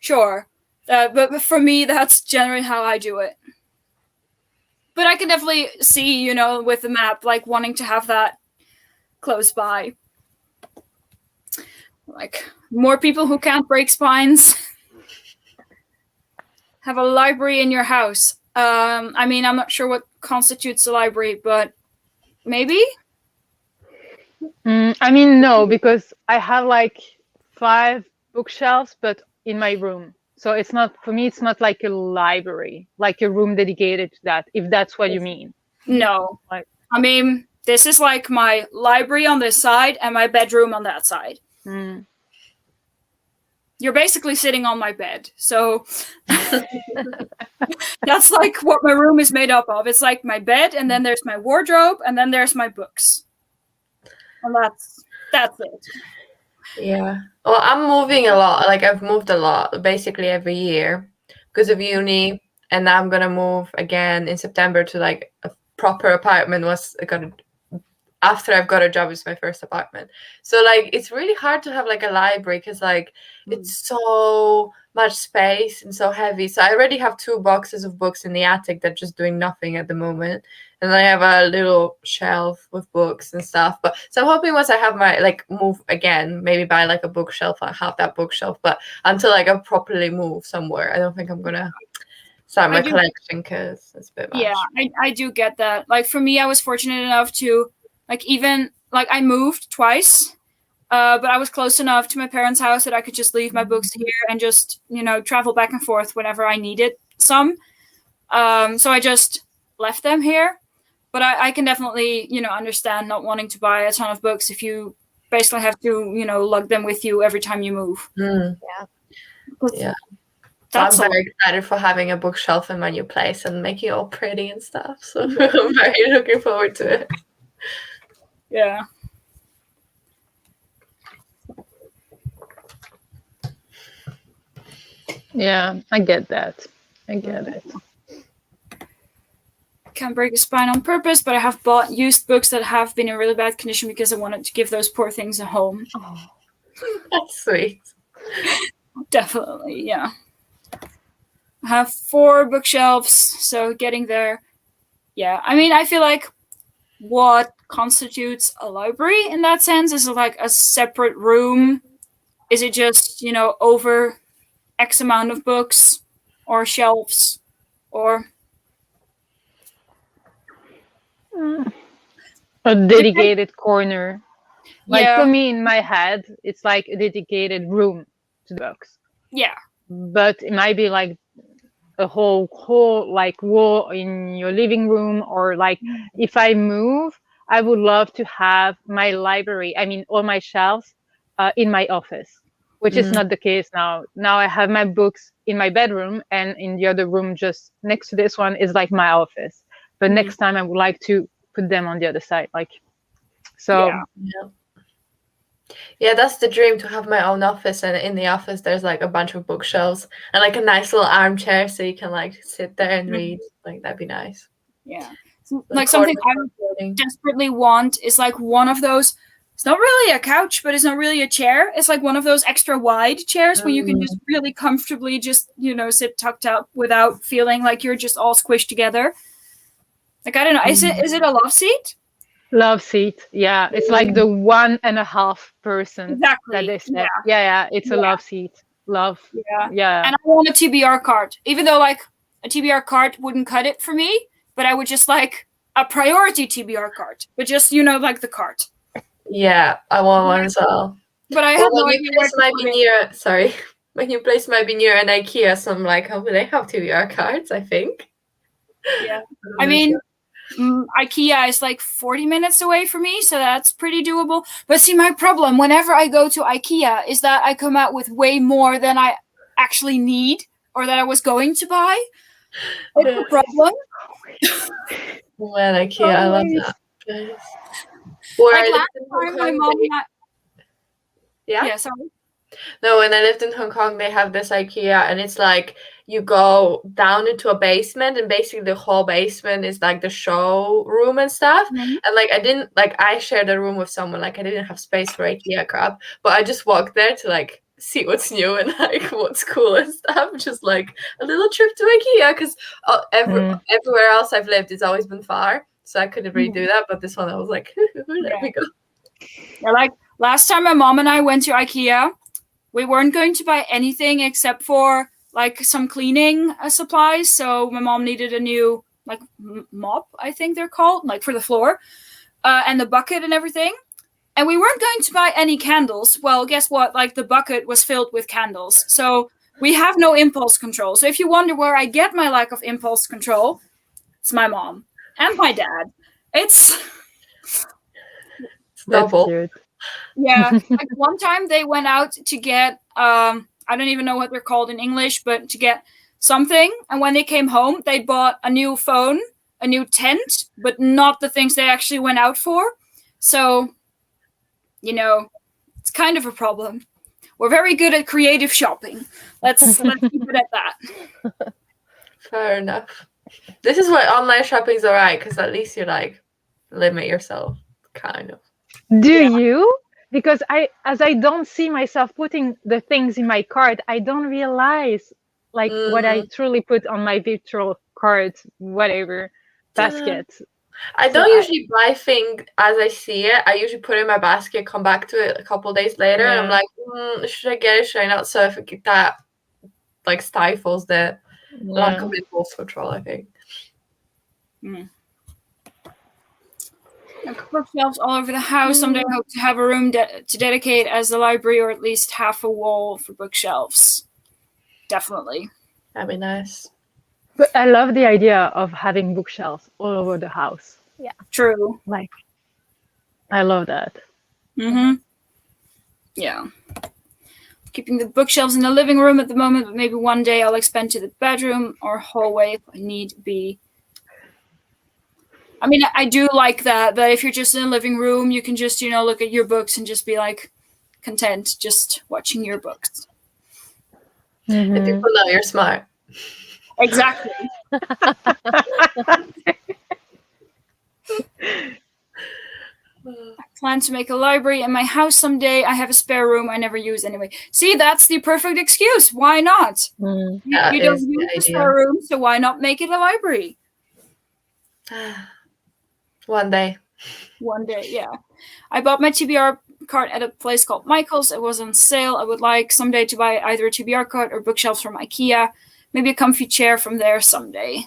sure. But for me, that's generally how I do it. But I can definitely see, with the map, like, wanting to have that close by. Like, more people who can't break spines have a library in your house. I mean, I'm not sure what constitutes a library, but maybe? I mean, no, because I have like 5 bookshelves, but in my room. So it's not, for me, it's not like a library, like a room dedicated to that, if that's what you mean. No. I mean, this is like my library on this side and my bedroom on that side. You're basically sitting on my bed. So that's like what my room is made up of. It's like my bed, and then there's my wardrobe, and then there's my books. And that's it. Yeah. Well, I'm moving a lot. Like, I've moved a lot, basically every year because of uni. And now I'm going to move again in September to like a proper apartment. After I've got a job, it's my first apartment. So like, it's really hard to have like a library because like it's so much space and so heavy. So I already have 2 boxes of books in the attic that are just doing nothing at the moment. And then I have a little shelf with books and stuff. But so I'm hoping once I have my move again, maybe buy like a bookshelf, I have that bookshelf. But until like I properly move somewhere, I don't think I'm gonna start my collection because it's a bit much. Yeah, I do get that. Like for me, I was fortunate enough to I moved twice, but I was close enough to my parents' house that I could just leave my books here and just, travel back and forth whenever I needed some. So I just left them here. But I can definitely, understand not wanting to buy a ton of books if you basically have to, lug them with you every time you move. Yeah. So I'm very excited for having a bookshelf in my new place and making it all pretty and stuff. So I'm very looking forward to it. Yeah. Yeah, I get that. I get it. Can't break a spine on purpose, but I have bought used books that have been in really bad condition because I wanted to give those poor things a home. Oh, that's sweet. Definitely, yeah. I have 4 bookshelves, so getting there. Yeah, I mean, I feel like what constitutes a library in that sense is like a separate room. Is it just, over X amount of books or shelves or a dedicated corner? Like for me, in my head, it's like a dedicated room to the books. Yeah. But it might be like a whole like wall in your living room, or like if I move, I would love to have my library, I mean all my shelves in my office, which is not the case now. Now I have my books in my bedroom, and in the other room just next to this one is like my office. But next time I would like to put them on the other side, like so. Yeah, that's the dream, to have my own office, and in the office there's like a bunch of bookshelves and like a nice little armchair so you can like sit there and read. Like, that'd be nice. Yeah. Like something I desperately want is like one of those, it's not really a couch, but it's not really a chair. It's like one of those extra wide chairs where you can just really comfortably just, sit tucked up without feeling like you're just all squished together. Like, I don't know. Is it a love seat? Love seat. Yeah. It's like the 1.5 person exactly that they said. Yeah. It's a love seat. Love. Yeah. And I want a TBR card, even though like a TBR card wouldn't cut it for me, but I would just like a priority TBR card, but just, like the card. Yeah, I want one as well. But I have no idea where might be near. Sorry, my new place might be near an IKEA, so I'm like, oh, they have TBR cards, I think. Yeah, I mean, IKEA is like 40 minutes away from me, so that's pretty doable. But see, my problem whenever I go to IKEA is that I come out with way more than I actually need or that I was going to buy. It's a problem. Well, IKEA, I love that place. Where Like I lived last in Hong time, my Kong, mom and I. yeah. Yeah, sorry. No, when I lived in Hong Kong, they have this IKEA, and it's like you go down into a basement, and basically the whole basement is like the showroom and stuff. Mhm. And like I shared a room with someone, like I didn't have space for IKEA crap, but I just walked there to like see what's new and like what's cool and stuff. Just like a little trip to IKEA, because everywhere else I've lived, it's always been far, so I couldn't really do that. But this one, I was like, let me go. Yeah, like last time my mom and I went to IKEA, we weren't going to buy anything except for like some cleaning supplies. So my mom needed a new like mop, I think they're called, like for the floor, and the bucket and everything. And we weren't going to buy any candles. Well, guess what? Like the bucket was filled with candles. So we have no impulse control. So if you wonder where I get my lack of impulse control, it's my mom and my dad. It's Double. Cute. Yeah, like one time they went out to get I don't even know what they're called in English, but to get something, and when they came home they bought a new phone, a new tent, but not the things they actually went out for. So, it's kind of a problem. We're very good at creative shopping. Let's keep it at that. Fair enough. This is why online shopping's alright, because at least you like limit yourself, kind of. Do you? Because as I don't see myself putting the things in my cart, I don't realize like what I truly put on my virtual cart, whatever basket. I don't usually buy things as I see it. I usually put it in my basket, come back to it a couple of days later, and I'm like, should I get it? Should I not? So if that like stifles the lack of impulse control, I think. Bookshelves all over the house. Someday I hope to have a room to dedicate as the library, or at least half a wall for bookshelves. Definitely. That'd be nice. But I love the idea of having bookshelves all over the house. Yeah. True. Like, I love that. Mm-hmm. Yeah. Keeping the bookshelves in the living room at the moment, but maybe one day I'll expand to the bedroom or hallway if I need be. I mean, I do like that if you're just in the living room, you can just, look at your books and just be like content just watching your books. And people know you're smart. Exactly. I plan to make a library in my house someday. I have a spare room I never use anyway. See, that's the perfect excuse. Why not? You don't use a spare room, so why not make it a library? One day. One day, yeah. I bought my TBR cart at a place called Michael's. It was on sale. I would like someday to buy either a TBR cart or bookshelves from IKEA. Maybe a comfy chair from there someday.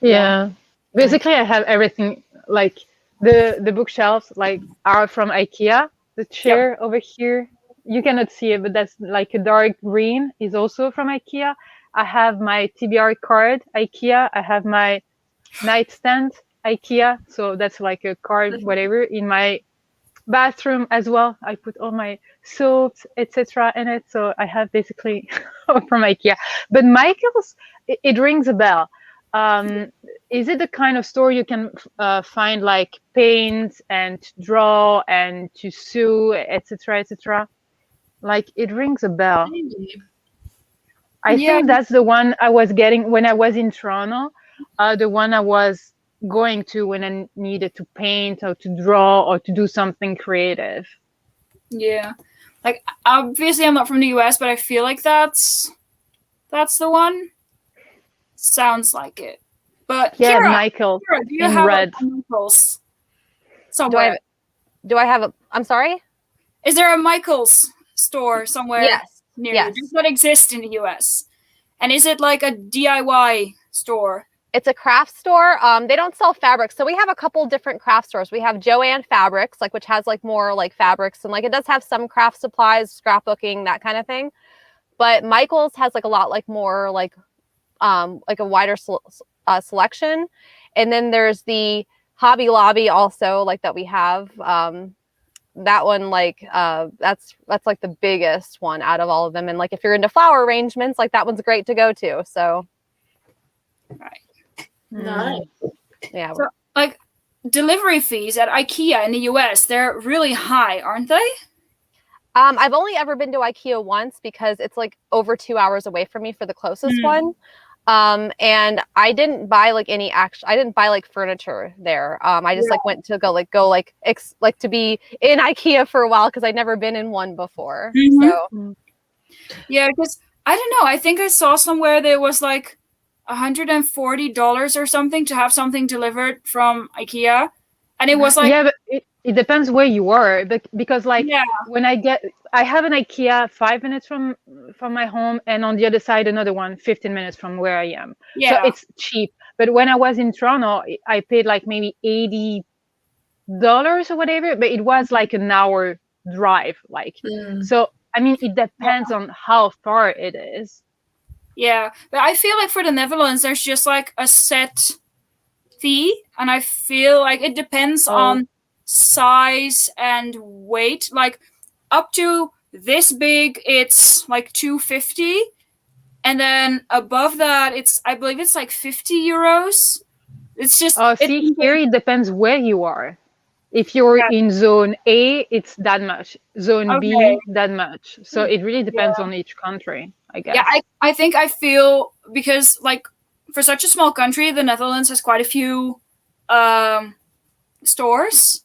Yeah. Basically, I have everything. Like the bookshelves like are from IKEA. The chair over here, you cannot see it, but that's like a dark green, is also from IKEA. I have my TBR card, IKEA. I have my nightstand, IKEA. So that's like a card, whatever, in my bathroom as well. I put all my soaps, etc. in it. So I have basically from IKEA. But Michael's, it rings a bell. Is it the kind of store you can find like paint and to draw and to sew, etc., etc.? Like, it rings a bell. I think that's the one I was getting when I was in Toronto. The one I was going to when I needed to paint or to draw or to do something creative. Yeah. Like, obviously I'm not from the US, but I feel like that's the one. Sounds like it. But yeah, Kira, Michael, do you in have red. a Michael's somewhere? Do I have a, I'm sorry? Is there a Michael's store somewhere near Yes. you? Does that exist in the US? And is it like a DIY store? It's a craft store. They don't sell fabrics. So we have a couple different craft stores. We have Joanne Fabrics, like, which has like more like fabrics, and like it does have some craft supplies, scrapbooking, that kind of thing. But Michael's has like a lot like more like a wider selection. And then there's the Hobby Lobby also, like, that we have. that one, like that's like the biggest one out of all of them. And like if you're into flower arrangements, like that one's great to go to. So Right. Nice. yeah. So, like delivery fees at IKEA in the US, they're really high, aren't they? I've only ever been to IKEA once because it's like over 2 hours away from me for the closest one. And I didn't buy like I didn't buy like furniture there. I just like went to go to be in IKEA for a while because I'd never been in one before. So Yeah, because I don't know. I think I saw somewhere there was like $140 or something to have something delivered from IKEA, and it was like but it depends where you are, because like when I have an IKEA 5 minutes from my home, and on the other side another one 15 minutes from where I am. So it's cheap. But when I was in Toronto, I paid like maybe $80 or whatever, but it was like an hour drive. Like so I mean it depends on how far it is. Yeah, but I feel like for the Netherlands there's just like a set fee, and I feel like it depends on size and weight. Like up to this big it's like $250, and then above that I believe it's like €50. It's just here it depends where you are. If you're in zone A, it's that much. Zone B, that much. So it really depends on each country, I guess. Yeah, I think I feel, because like for such a small country, the Netherlands has quite a few stores.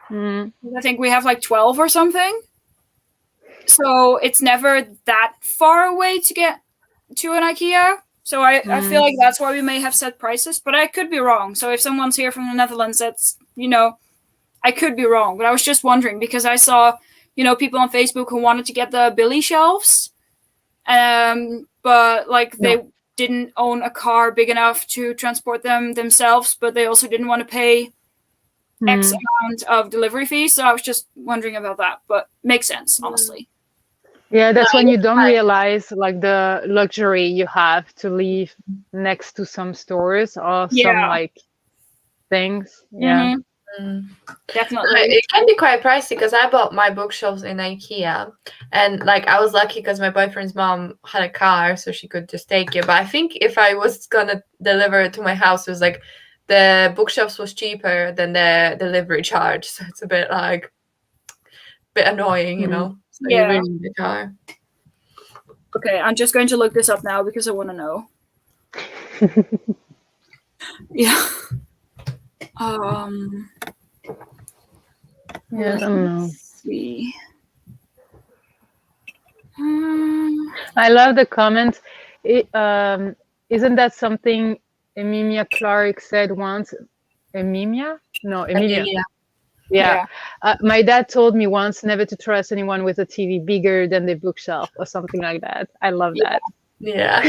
I think we have like 12 or something. So it's never that far away to get to an IKEA. So I feel like that's why we may have set prices, but I could be wrong. So if someone's here from the Netherlands, that's, I could be wrong. But I was just wondering because I saw, people on Facebook who wanted to get the Billy shelves. But like they didn't own a car big enough to transport them themselves, but they also didn't want to pay X amount of delivery fees. So I was just wondering about that, but makes sense, honestly. Yeah, that's when you don't realize like the luxury you have to live next to some stores or some like things. Yeah. Definitely. It can be quite pricey because I bought my bookshelves in IKEA, and like I was lucky because my boyfriend's mom had a car, so she could just take it. But I think if I was gonna deliver it to my house, it was like the bookshelves was cheaper than the delivery charge, so it's a bit annoying, So you really need a car. Okay, I'm just going to look this up now because I want to know. Yeah. Yeah, I don't know. See. I love the comment. Isn't that something Emilia Clarke said once? Emilia? No, Emilia. Yeah. My dad told me once never to trust anyone with a TV bigger than their bookshelf or something like that. I love that. Yeah.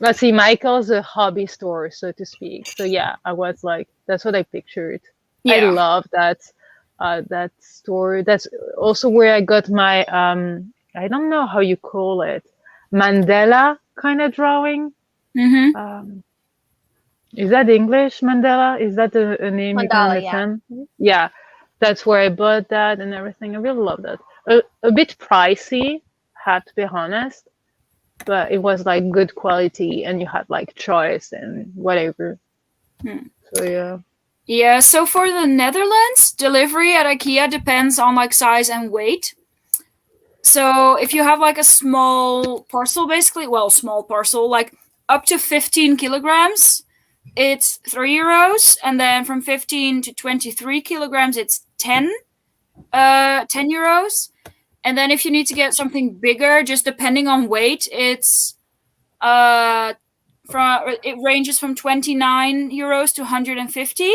Let's see, Michael's a hobby store, so to speak. So yeah, I was like, that's what I pictured. I love that store. That's also where I got my I don't know how you call it, mandala kind of drawing. Is that English, mandala? Is that a name you can understand? Yeah, that's where I bought that and everything. I really love that. A bit pricey, have to be honest, but it was like good quality and you had like choice and whatever. So yeah. Yeah, so for the Netherlands, delivery at IKEA depends on like size and weight. So if you have like a small parcel, basically, small parcel, like up to 15 kilograms, it's €3. And then from 15 to 23 kilograms, it's 10 euros. And then if you need to get something bigger, just depending on weight, it ranges from 29 euros to 150.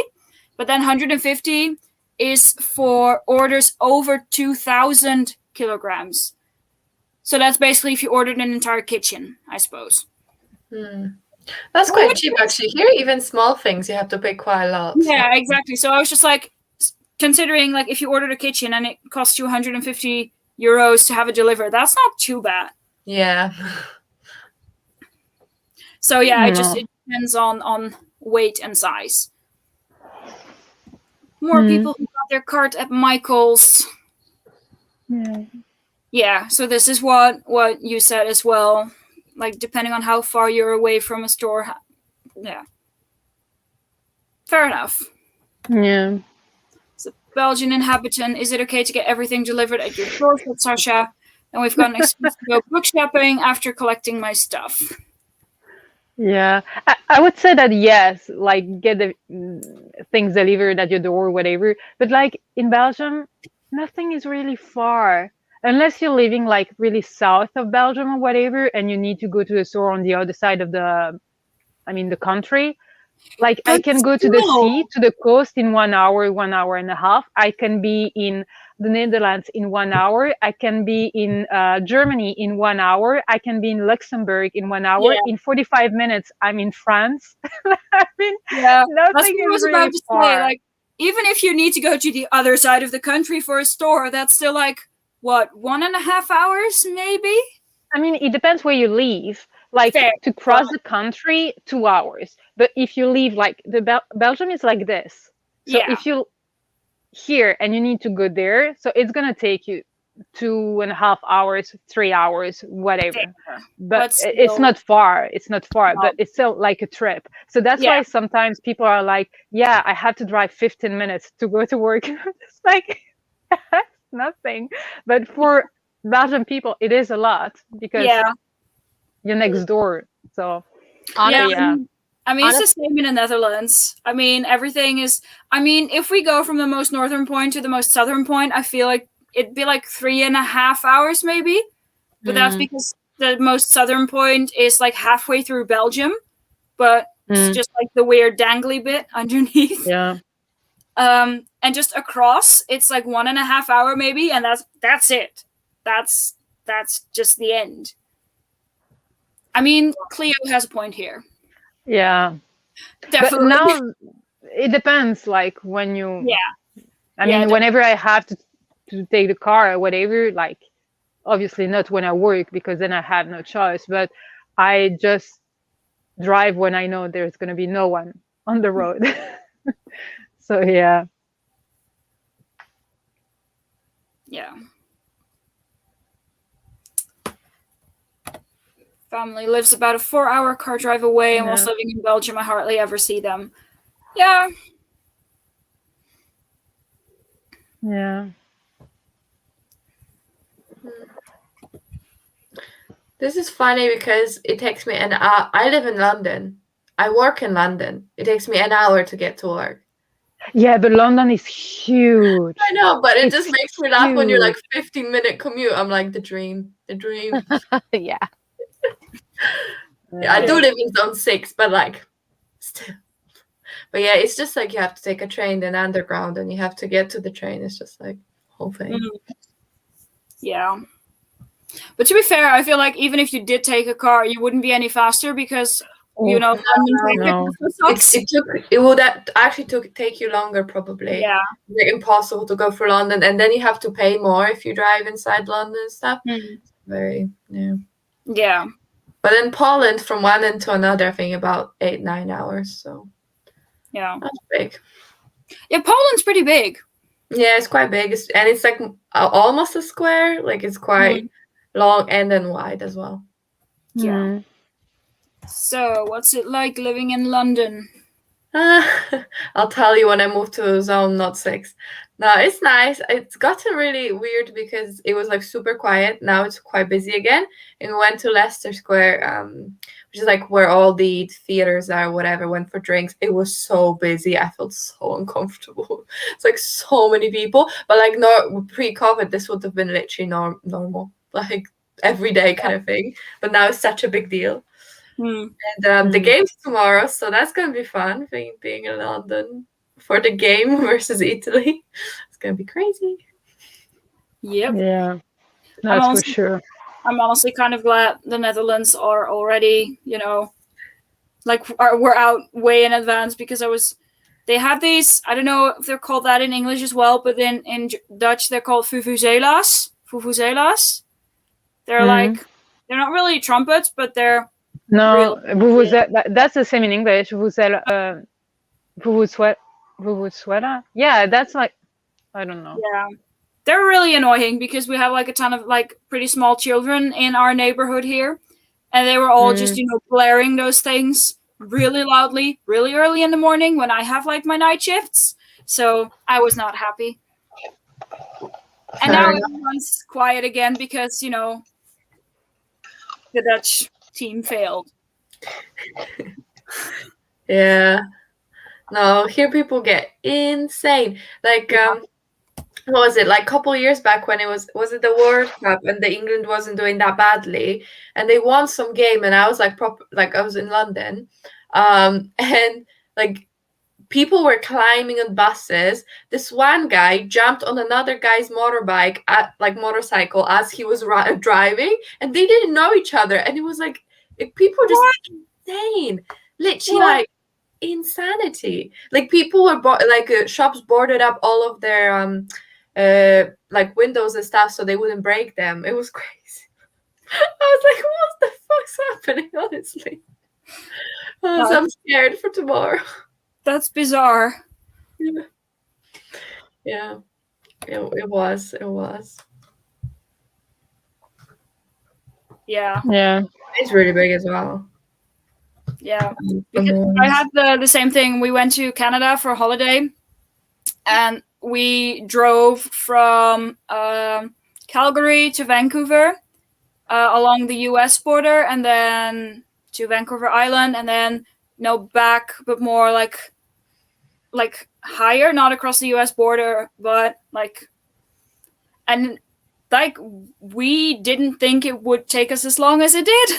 But then 150 is for orders over 2,000 kilograms. So that's basically if you ordered an entire kitchen, I suppose. That's quite cheap, actually. Here, even small things, you have to pay quite a lot. Yeah, exactly. So I was just like, considering like if you ordered a kitchen and it costs you 150 euros to have it delivered, that's not too bad. Yeah. So yeah, it depends on weight and size. more people who got their cart at Michael's. Yeah. Yeah, so this is what you said as well. Like, depending on how far you're away from a store. Yeah. Fair enough. Yeah. So, Belgian inhabitant, is it okay to get everything delivered at your doorstep, Sasha? And we've got an excuse to go book shopping after collecting my stuff. Yeah, I would say that yes, like get the things delivered at your door or whatever. But like in Belgium, nothing is really far unless you're living like really south of Belgium or whatever, and you need to go to the store on the other side of the country. Like I But can go to the still. sea, to the coast in 1 hour, 1 hour and a half. I can be in the Netherlands in 1 hour. I can be in Germany in 1 hour. I can be in Luxembourg in 1 hour. Yeah. In 45 minutes, I'm in France. I mean, Yeah, that's nothing what I was is really about to far. say. Like, even if you need to go to the other side of the country for a store, that's still like, what, 1.5 hours, maybe? I mean, it depends where you live. Like Fair. to cross the country, 2 hours. But if you leave, like Belgium is like this. So Yeah. if you here and you need to go there, so it's gonna take you 2.5 hours, 3 hours, whatever. Fair. But still, it's not far. It's not far, No. but it's still like a trip. So that's Yeah. why sometimes people are like, "Yeah, I have to drive 15 minutes to go to work." It's like that's nothing. But for Belgian people, it is a lot because Yeah. you're next door. So Honestly, yeah. I mean, it's the same in the Netherlands. I mean, everything is. I mean, if we go from the most northern point to the most southern point, I feel like it'd be like 3.5 hours, maybe. But that's because the most southern point is like halfway through Belgium, but it's just like the weird dangly bit underneath. Yeah. And just across, it's like 1.5 hour maybe, and that's it. That's just the end. I mean, Cleo has a point here. Yeah. Definitely. But now it depends. Like when you. Yeah. I mean, whenever I have to take the car or whatever, like obviously not when I work because then I have no choice. But I just drive when I know there's gonna be no one on the road. So yeah. Yeah. Family lives about a 4-hour car drive away, and whilst living in Belgium, I hardly ever see them. Yeah. Yeah. This is funny because it takes me an hour. I live in London. I work in London. It takes me an hour to get to work. Yeah, but London is huge. I know, but it just makes me laugh when you're like 15-minute commute. I'm like, the dream. yeah. Yeah, I do live in zone 6, but like still. But yeah, it's just like you have to take a train, then underground, and you have to get to the train. It's just like whole thing. Yeah. But to be fair, I feel like even if you did take a car, you wouldn't be any faster because London traffic it would actually take you longer probably. Yeah. It's impossible to go through London, and then you have to pay more if you drive inside London and stuff. Yeah. But in Poland, from one end to another, I think about 8-9 hours. So yeah, that's big. Yeah, Poland's pretty big. Yeah, it's quite big, and it's like almost a square. Like it's quite long and then wide as well. Yeah. So, what's it like living in London? I'll tell you when I moved to zone not 6. No, it's nice. It's gotten really weird because it was like super quiet. Now it's quite busy again. And we went to Leicester Square, which is like where all the theaters are, whatever, went for drinks. It was so busy. I felt so uncomfortable. It's like so many people. But like pre-COVID, this would have been literally normal, like everyday kind of thing. But now it's such a big deal. And the game's tomorrow, so that's gonna be fun. Being in London for the game versus Italy, it's gonna be crazy. Yep. Yeah, that's for sure. I'm honestly kind of glad the Netherlands are already, like we're out way in advance because they have these. I don't know if they're called that in English as well, but then in Dutch they're called vuvuzelas. Vuvuzelas. They're like they're not really trumpets, but they're. No, that's the same in English. Vuvuzela. Vuvuzuela? Yeah, that's like, I don't know. Yeah. They're really annoying because we have like a ton of like pretty small children in our neighborhood here. And they were all just, blaring those things really loudly, really early in the morning when I have like my night shifts. So I was not happy. And now everyone's quiet again because, the Dutch team failed. Yeah. No, here people get insane. Like, what was it? Like a couple years back when was it the World Cup and the England wasn't doing that badly and they won some game and I was like I was in London, and like people were climbing on buses. This one guy jumped on another guy's motorcycle as he was driving, and they didn't know each other. And it was like people just insane, literally like insanity. Like people were shops boarded up all of their like windows and stuff so they wouldn't break them. It was crazy. I was like, what the fuck's happening? Honestly, I'm scared for tomorrow. That's bizarre. Yeah, it was. Yeah. It's really big as well. Yeah, because I had the same thing. We went to Canada for a holiday, and we drove from Calgary to Vancouver along the U.S. border, and then to Vancouver Island, and then back, but more like higher, not across the U.S. border, but we didn't think it would take us as long as it did.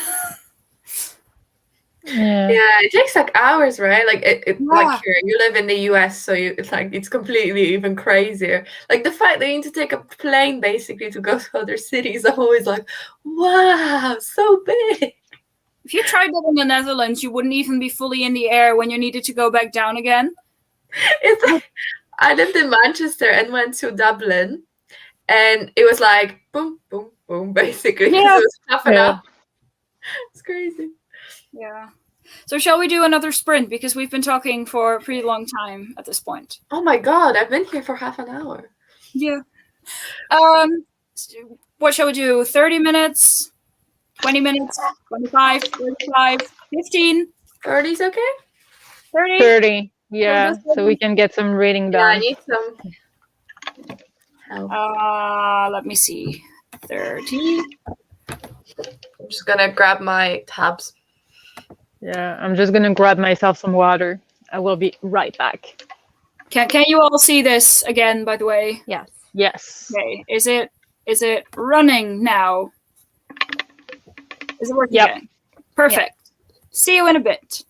Yeah, it takes like hours, right? Like like here, you live in the US, so it's completely even crazier. Like the fact that you need to take a plane basically to go to other cities, I'm always like, wow, so big. If you tried that in the Netherlands, you wouldn't even be fully in the air when you needed to go back down again. It's like I lived in Manchester and went to Dublin, and it was like boom, boom, boom, basically. Yeah. It was half an hour. It's crazy. Yeah. So shall we do another sprint? Because we've been talking for a pretty long time at this point. Oh my god, I've been here for half an hour. Yeah. What shall we do? 30 minutes? 20 minutes? 25? 35? 15? 30's okay? 30? 30. Yeah, so we can get some reading done. Yeah, I need some help. Let me see. 30. I'm just gonna grab my tabs. Yeah, I'm just gonna grab myself some water. I will be right back. Can you all see this again, by the way? Yes. Yes. Okay. Is it running now? Is it working again? Perfect. Yep. See you in a bit.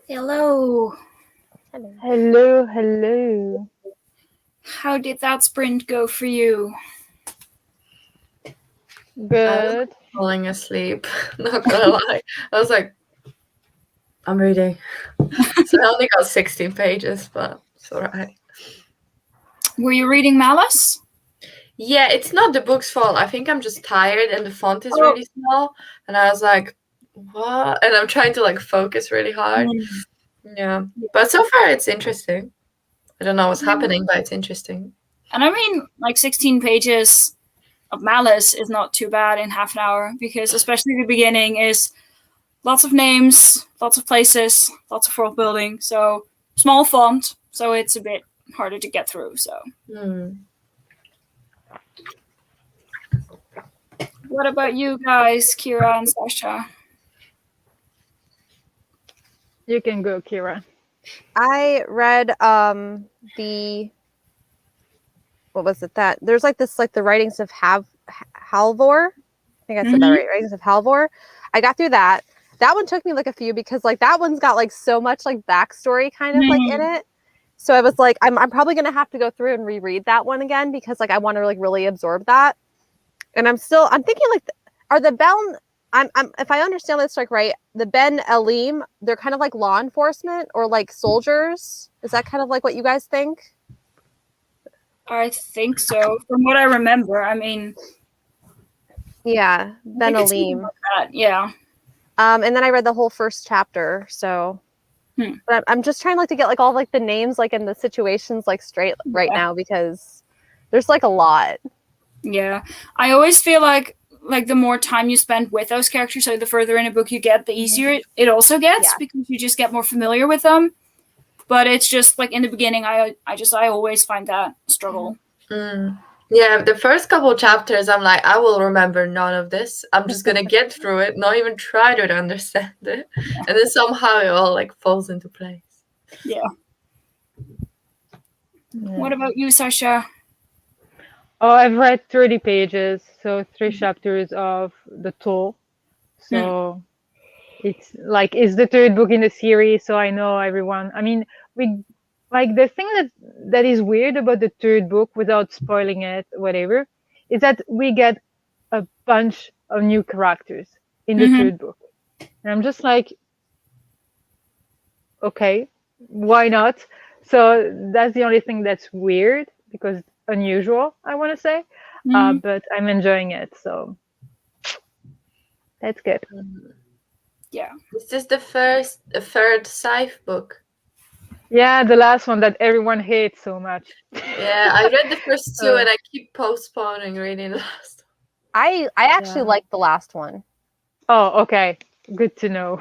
Hello. Hello, hello. How did that sprint go for you? Good. Falling asleep. Not gonna lie. I was like, I'm reading. So I only got 16 pages, but it's alright. Were you reading Malice? Yeah, it's not the book's fault. I think I'm just tired and the font is Oh. really small. And I was like, what? And I'm trying to like focus really hard. Yeah. But so far it's interesting. I don't know what's happening, but it's interesting. And I mean, like 16 pages of Malice is not too bad in half an hour, because especially the beginning is lots of names, lots of places, lots of world building. So small font, so it's a bit harder to get through. So what about you guys, Kira and Sasha? You can go, Kira. I read the what was it that there's like this like the writings of Halvor. I think I said that right. Writings of Halvor. I got through that. That one took me like a few because like that one's got like so much like backstory kind of like in it. So I was like, I'm probably gonna have to go through and reread that one again because like I want to like really absorb that. And I'm thinking like, are the Ben? I'm if I understand this like right, the Ben Elim, they're kind of like law enforcement or like soldiers. Is that kind of like what you guys think? I think so. From what I remember, I mean, yeah, Ben Elim. Like yeah. And then I read the whole first chapter. So, but I'm just trying like to get like all like the names like in the situations like straight right now because there's like a lot. Yeah, I always feel like the more time you spend with those characters, so the further in a book you get, the easier it also gets because you just get more familiar with them. But it's just like in the beginning, I always find that struggle. Yeah, the first couple chapters, I'm like, I will remember none of this. I'm just gonna get through it, not even try to understand it, and then somehow it all like falls into place. Yeah. What about you, Sasha? Oh, I've read 30 pages, so 3 chapters of The Toll. So it's like it's the 3rd book in the series, so I know everyone. I mean, we like the thing that is weird about the 3rd book, without spoiling it, whatever, is that we get a bunch of new characters in the 3rd book, and I'm just like, okay, why not? So that's the only thing that's weird because unusual, I want to say, but I'm enjoying it, so that's good. Yeah. Is this the 3rd Scythe book? Yeah, the last one that everyone hates so much. Yeah, I read the first 2 and I keep postponing reading the last one. I actually like the last one. Oh, okay. Good to know.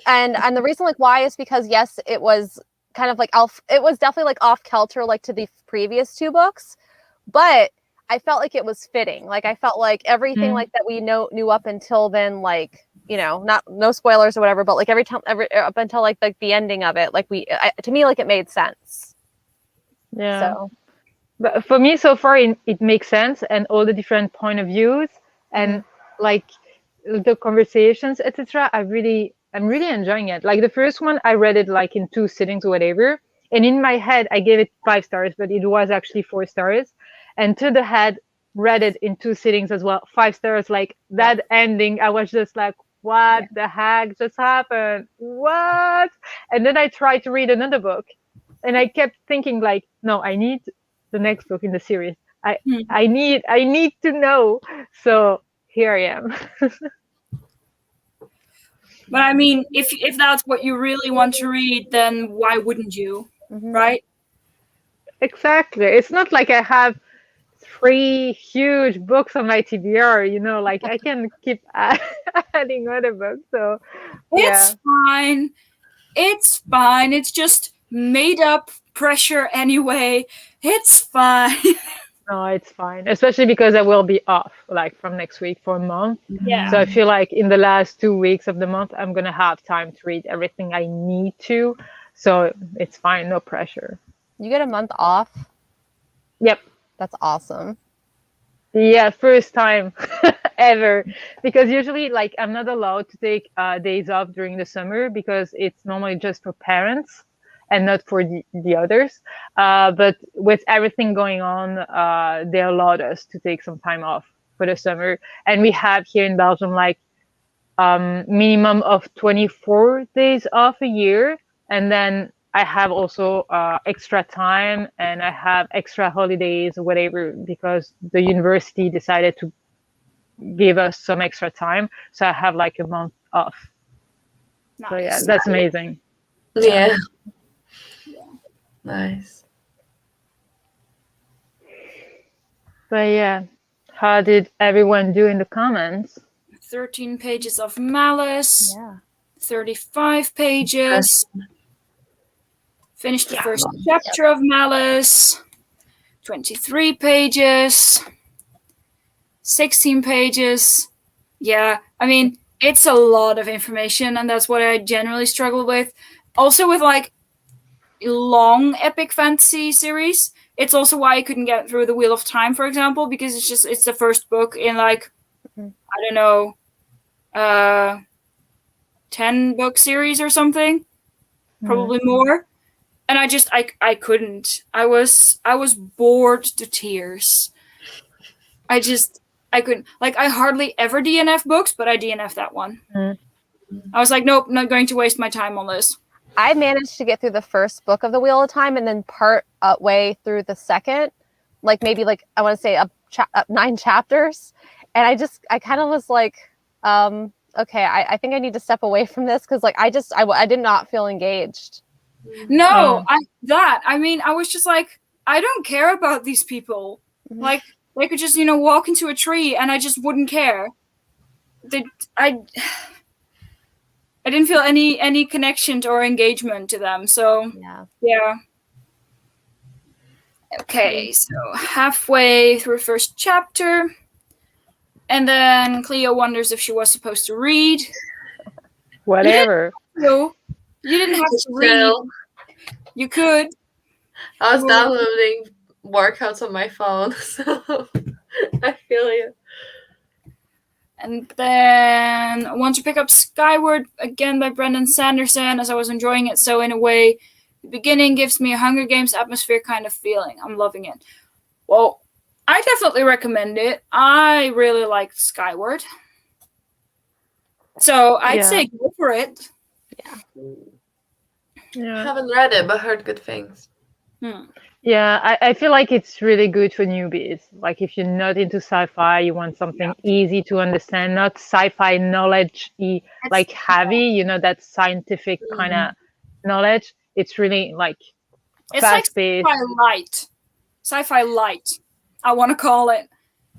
And the reason like why is because yes, it was kind of like it was definitely like off kilter like to the previous 2 books, but I felt like it was fitting. Like I felt like everything like that we knew up until then, like, you know, no spoilers or whatever, but like up until like the ending of it, like to me like it made sense. Yeah. So, but for me so far it makes sense, and all the different point of views and like the conversations, etc. I'm really enjoying it. Like the first one, I read it like in 2 sittings or whatever, and in my head I gave it 5 stars, but it was actually 4 stars. And to the head read it in 2 sittings as well, 5 stars. Like that ending, I was just like, what the heck just happened? What? And then I tried to read another book, and I kept thinking like, no, I need the next book in the series. I need to know. So here I am. But I mean, if that's what you really want to read, then why wouldn't you? Right? Exactly. It's not like I have 3 huge books on my TBR, you know, like I can keep adding other books. So it's fine. It's fine. It's just made up pressure anyway. It's fine. No, it's fine, especially because I will be off like from next week for a month. Yeah. So I feel like in the last 2 weeks of the month, I'm going to have time to read everything I need to. So it's fine. No pressure. you get a month off? Yep. That's awesome. Yeah. First time ever, because usually like I'm not allowed to take days off during the summer because it's normally just for parents and not for the others. But with everything going on, they allowed us to take some time off for the summer, and we have here in Belgium like minimum of 24 days off a year, and then I have also extra time and I have extra holidays or whatever because the university decided to give us some extra time. So I have like a month off. Nice. So yeah, that's amazing. Yeah. Nice. But yeah, how did everyone do in the comments? 13 pages of Malice. Yeah. 35 pages. Finished the first chapter of Malice. 23 pages. 16 pages. Yeah, I mean, it's a lot of information, and that's what I generally struggle with. Also with like long epic fantasy series. It's also why I couldn't get through the Wheel of Time, for example, because it's the first book in like I don't know, 10 book series or something, probably more. And I couldn't. I was bored to tears. I couldn't. Like, I hardly ever DNF books, but I DNF that one. I was like, nope, not going to waste my time on this. I managed to get through the first book of the Wheel of Time and then part way through the second, like maybe like I want to say up 9 chapters. And I kind of was like, okay, I think I need to step away from this because like I did not feel engaged. No, I mean, I was just like, I don't care about these people. Like, they could just, walk into a tree and I just wouldn't care. I didn't feel any connection or engagement to them. So, yeah. Okay, so halfway through first chapter. And then Cleo wonders if she was supposed to read. Whatever. No, you didn't have to read. You could. I was downloading workouts on my phone, so I feel you. And then I want to pick up Skyward again by Brandon Sanderson, as I was enjoying it. So in a way, the beginning gives me a Hunger Games atmosphere kind of feeling. I'm loving it. Well, I definitely recommend it. I really like Skyward. So I'd say go for it. I haven't read it, but heard good things. Yeah, I feel like it's really good for newbies. Like if you're not into sci-fi, you want something easy to understand, not sci-fi knowledge like heavy, that scientific kind of knowledge. It's really like fast-paced. Like sci-fi light. Sci-fi light, I want to call it.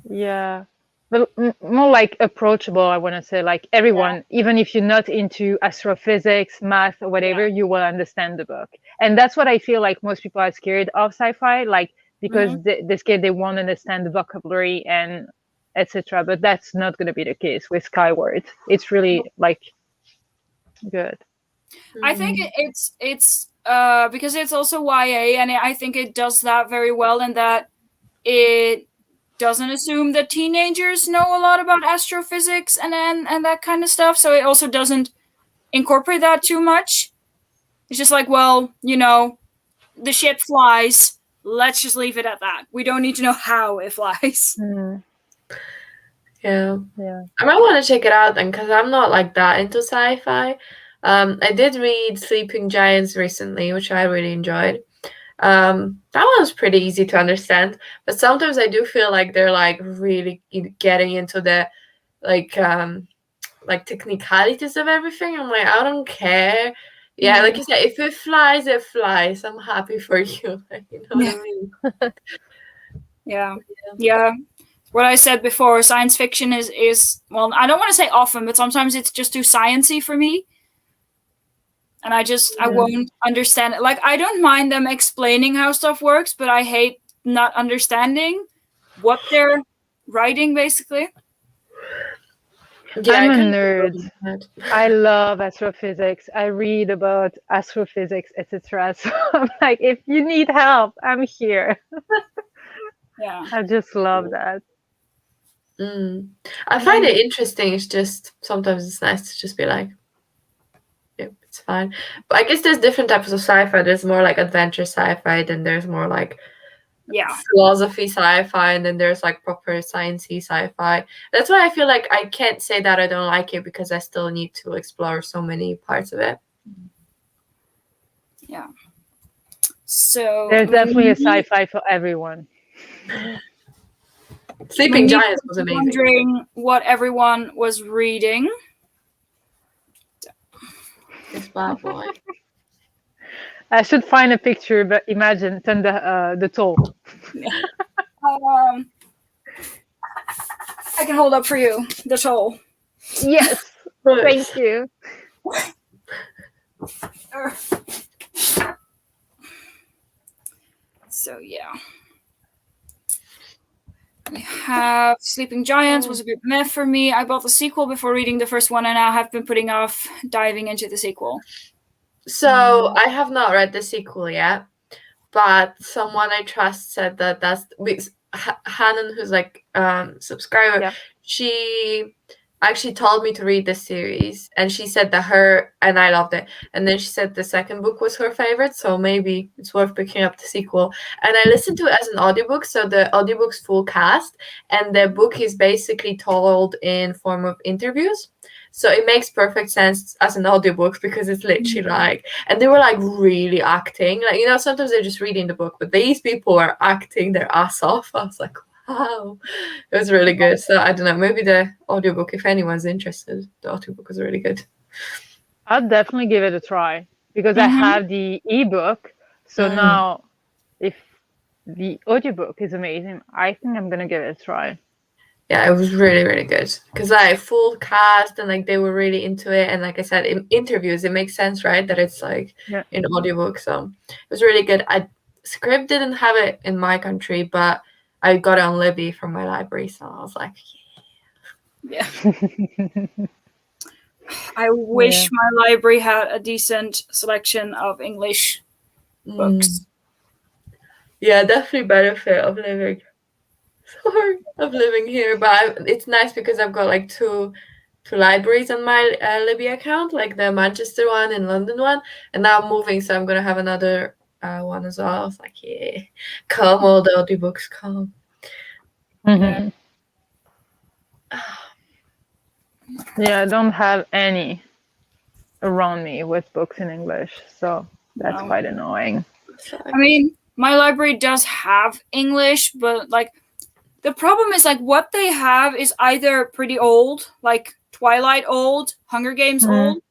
Yeah. But more like approachable, I want to say, like everyone, even if you're not into astrophysics, math, or whatever, you will understand the book. And that's what I feel like most people are scared of sci-fi, like because they're scared they won't understand the vocabulary and etc. But that's not going to be the case with Skyward. It's really like good. I think it's because it's also YA, and I think it does that very well in that it doesn't assume that teenagers know a lot about astrophysics and that kind of stuff. So it also doesn't incorporate that too much. It's just like, well, the ship flies. Let's just leave it at that. We don't need to know how it flies. Yeah. I might want to check it out then, because I'm not like that into sci-fi. I did read Sleeping Giants recently, which I really enjoyed. That one's pretty easy to understand, but sometimes I do feel like they're like really getting into the like technicalities of everything. I'm like, I don't care. Yeah, like you said, if it flies, it flies. I'm happy for you. Like, you know what I mean? Yeah. What I said before, science fiction is well, I don't want to say often, but sometimes it's just too sciencey for me. And I won't understand it. Like, I don't mind them explaining how stuff works, but I hate not understanding what they're writing, basically. Yeah, I'm a nerd. I love astrophysics. I read about astrophysics, etc. So I'm like, if you need help, I'm here. Yeah. I just love that. I find it interesting. It's just sometimes it's nice to just be like, yep, it's fine. But I guess there's different types of sci-fi. There's more like adventure sci-fi, then there's more like philosophy sci-fi, and then there's like proper sciencey sci-fi. That's why I feel like I can't say that I don't like it, because I still need to explore so many parts of it. Yeah. So There's definitely a sci-fi for everyone. Sleeping Giants was amazing. Wondering what everyone was reading. This bad boy. I should find a picture, but imagine the toll. I can hold up for you the toll. Yes, thank you. So yeah, we have Sleeping Giants was a bit meh for me. I bought the sequel before reading the first one, and I have been putting off diving into the sequel. So I have not read the sequel yet, but someone I trust said that that's Hannon, who's like subscriber. She actually told me to read this series, and she said that and I loved it, and then she said the second book was her favorite, so maybe it's worth picking up the sequel. And I listened to it as an audiobook, so the audiobook's full cast, and the book is basically told in form of interviews, so it makes perfect sense as an audiobook, because it's literally like, and they were like really acting, like, you know, sometimes they're just reading the book, but these people are acting their ass off. I was like, wow, it was really good. So I don't know, maybe the audiobook, if anyone's interested, the audiobook is really good. I'll definitely give it a try, because I have the ebook. So now, if the audiobook is amazing, I think I'm gonna give it a try. Yeah, it was really, really good, because like full cast, and like they were really into it, and like I said, in interviews it makes sense, right, that it's like in audiobook. So it was really good. Script didn't have it in my country, but I got it on Libby from my library, so I was like, yeah. I wish my library had a decent selection of English books. Yeah, definitely benefit of living. Sorry, of living here, but it's nice because I've got like two libraries on my Libby account, like the Manchester one and London one, and now I'm moving, so I'm gonna have another one as well. I was like, yeah, come, all the audiobooks, come. Yeah, I don't have any around me with books in English, so that's quite annoying. I mean, my library does have English, but like the problem is like what they have is either pretty old, like Twilight old, Hunger Games old,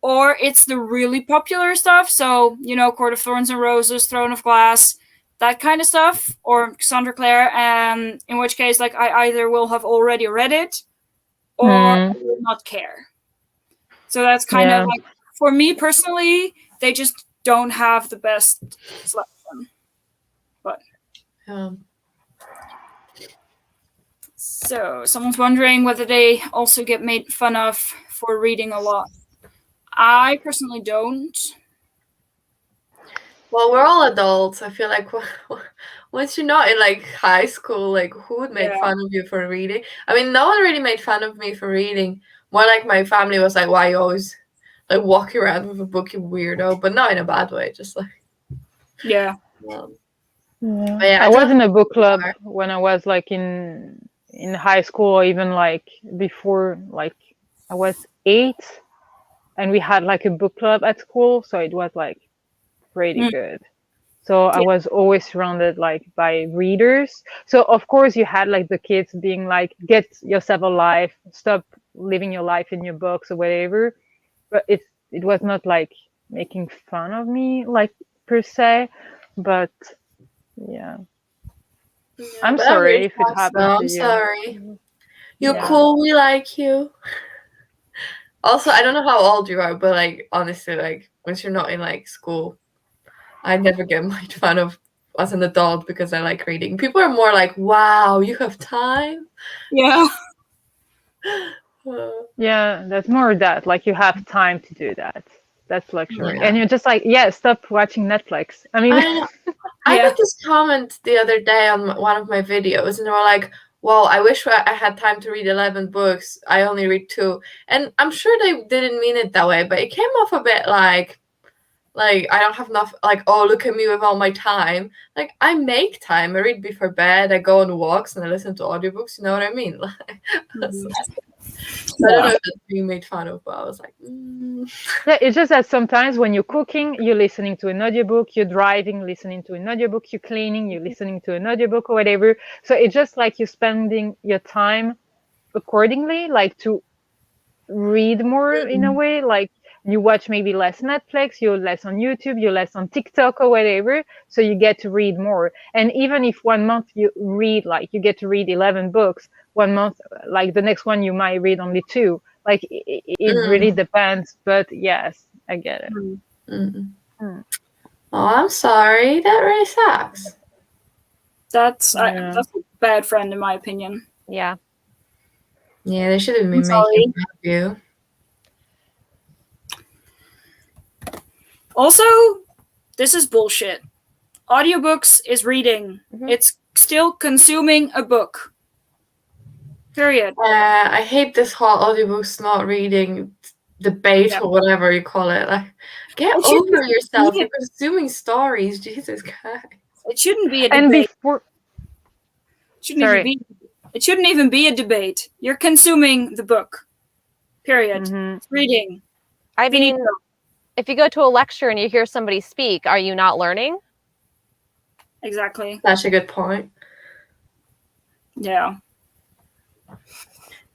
or it's the really popular stuff. So, you know, Court of Thorns and Roses, Throne of Glass, that kind of stuff, or Cassandra Clare, in which case like I either will have already read it or I will not care. So that's kind of like, for me personally, they just don't have the best selection. But so someone's wondering whether they also get made fun of for reading a lot. I personally don't. Well, we're all adults. I feel like once you're not in like high school, like who would make fun of you for reading? I mean, no one really made fun of me for reading. More like my family was like, "Why you always like walking around with a book, you weirdo?" But not in a bad way, just like I was in a book club when I was like in high school, or even like before, like I was 8, and we had like a book club at school, so it was like pretty good. So I was always surrounded like by readers. So of course you had like the kids being like, "Get yourself a life, stop living your life in your books," or whatever. But it was not like making fun of me like per se. But I'm sorry if it happened to you. I'm sorry. You're cool. We like you. Also, I don't know how old you are, but like honestly, like once you're not in like school, I never get made fun of as an adult because I like reading. People are more like, "Wow, you have time." Yeah. Yeah, that's more that. Like you have time to do that. That's luxury. Yeah. And you're just like, stop watching Netflix. I mean, I got this comment the other day on one of my videos, and they were like, well, I wish I had time to read 11 books. I only read 2. And I'm sure they didn't mean it that way, but it came off a bit like I don't have enough, like, oh, look at me with all my time. Like, I make time. I read before bed, I go on walks, and I listen to audiobooks. You know what I mean? I don't know if that's being made fun of, but I was like, Yeah, it's just that sometimes when you're cooking, you're listening to an audiobook, you're driving, listening to an audiobook, you're cleaning, you're listening to an audiobook or whatever. So it's just like you're spending your time accordingly, like to read more in a way. Like you watch maybe less Netflix, you're less on YouTube, you're less on TikTok or whatever. So you get to read more. And even if 1 month you read, like you get to read 11 books, 1 month, like the next one you might read only 2. Like it really depends, but yes, I get it. Oh, I'm sorry. That really sucks. That's a bad friend, in my opinion. Yeah. Yeah, they should have been sorry. making fun of you. Also, this is bullshit. Audiobooks is reading. It's still consuming a book. Period. I hate this whole audiobooks not reading debate or whatever you call it. Like, get over yourself. You're consuming stories. Jesus Christ. It shouldn't be a And debate. It shouldn't even be a debate. You're consuming the book. Period. It's reading. I mean, if you go to a lecture and you hear somebody speak, are you not learning? Exactly. That's a good point. Yeah.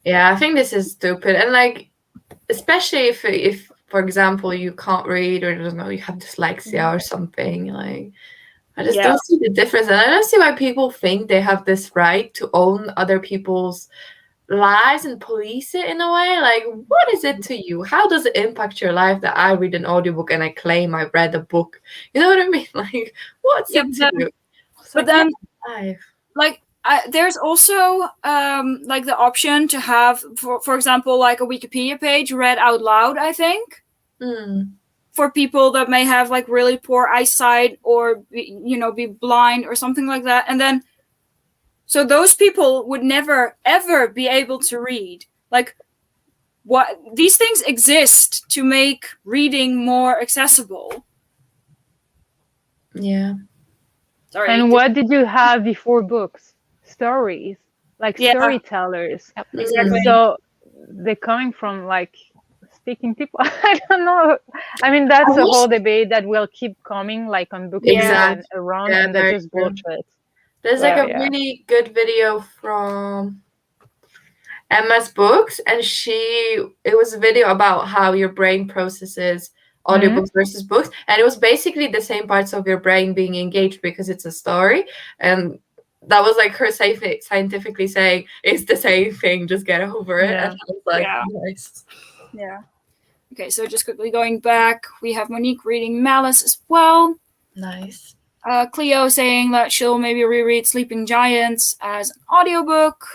Yeah, I think this is stupid. And like, especially if for example, you can't read, or I don't know, you have dyslexia or something, like I just don't see the difference. And I don't see why people think they have this right to own other people's lives and police it in a way. Like, what is it to you? How does it impact your life that I read an audiobook and I claim I read a book? You know what I mean? Like, what's it to you? But then, like, there's also like the option to have, for example, like a Wikipedia page read out loud, I think. For people that may have like really poor eyesight or be blind or something like that. And then so those people would never ever be able to read. Like, what these things exist to make reading more accessible. Yeah. Sorry. And what did you have before books? Stories, like storytellers. Yep, exactly. So they're coming from like speaking people. I don't know. I mean, that's a whole debate that will keep coming, like on book and around, and that's just bullshit. There's like a really good video from Emma's books, and it was a video about how your brain processes audiobooks versus books, and it was basically the same parts of your brain being engaged because it's a story, and that was like her scientifically saying it's the same thing, just get over it. And I was like, nice. Yeah. Okay, so just quickly going back, we have Monique reading Malice as well. Nice. Cleo saying that she'll maybe reread Sleeping Giants as an audiobook.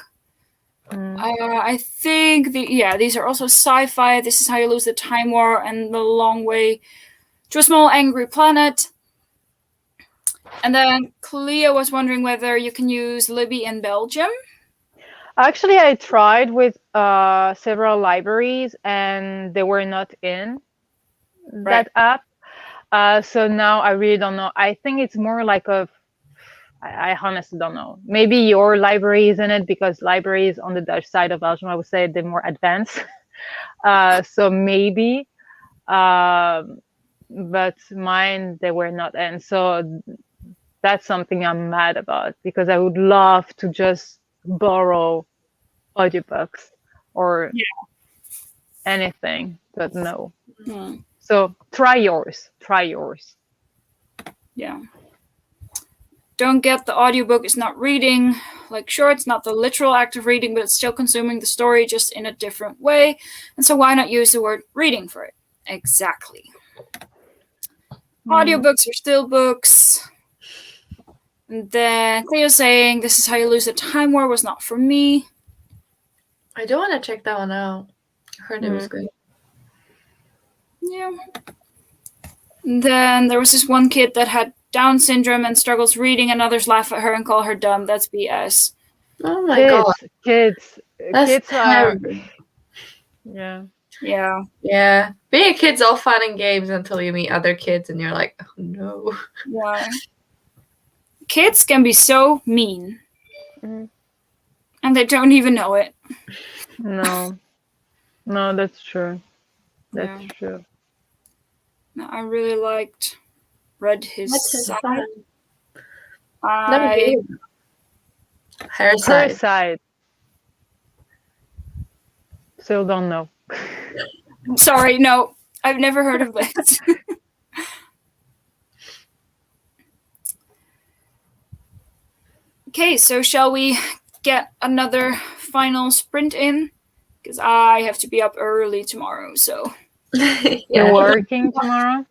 I think these are also sci-fi. This is How You Lose the Time War and The Long Way to a Small Angry Planet. And then Cleo was wondering whether you can use Libby in Belgium. Actually, I tried with several libraries and they were not in that app. So now I really don't know. I think it's more like I honestly don't know. Maybe your library is in it because libraries on the Dutch side of Belgium, I would say they're more advanced. So maybe, but mine, they were not in. So that's something I'm mad about because I would love to just borrow audiobooks or anything, but no. So try yours. Yeah. Don't get the audiobook is not reading. Like, sure, it's not the literal act of reading, but it's still consuming the story just in a different way. And so why not use the word reading for it? Exactly. Audiobooks are still books. And then Cleo saying, This Is How You Lose the Time War was not for me. I do want to check that one out. I heard it was good. Yeah. And then there was this one kid that had Down syndrome and struggles reading, and others laugh at her and call her dumb. That's BS. Oh my god, Kids, that's kids are, terrible. yeah. Yeah. Yeah, being a kid's all fun and games until you meet other kids and you're like, oh no. Yeah. Kids can be so mean. Mhm. And they don't even know it. No, no, that's true. That's Yeah. true. No, I really read his What's his side. side? Never I did. Her Her side. side. Still don't know. sorry, no, I've never heard of it. Okay, so shall we get another final sprint in? Because I have to be up early tomorrow, so. You're Yeah. working tomorrow?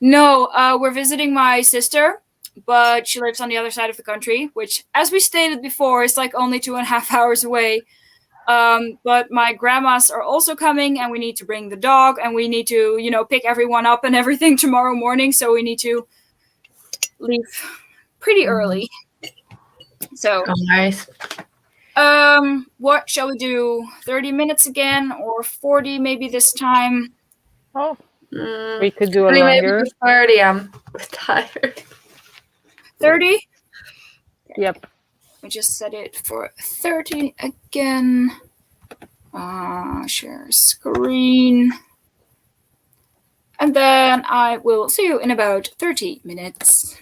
No, we're visiting my sister, but she lives on the other side of the country, which, as we stated before, is like only 2.5 hours away. But my grandmas are also coming, and we need to bring the dog, and we need to, pick everyone up and everything tomorrow morning. So we need to leave pretty early. So, Oh, nice. what shall we do? 30 minutes again, or 40 maybe this time? Oh, we could do a Maybe longer. 30. I'm tired. 30? Yep. I just set it for 30 again. Share screen. And then I will see you in about 30 minutes.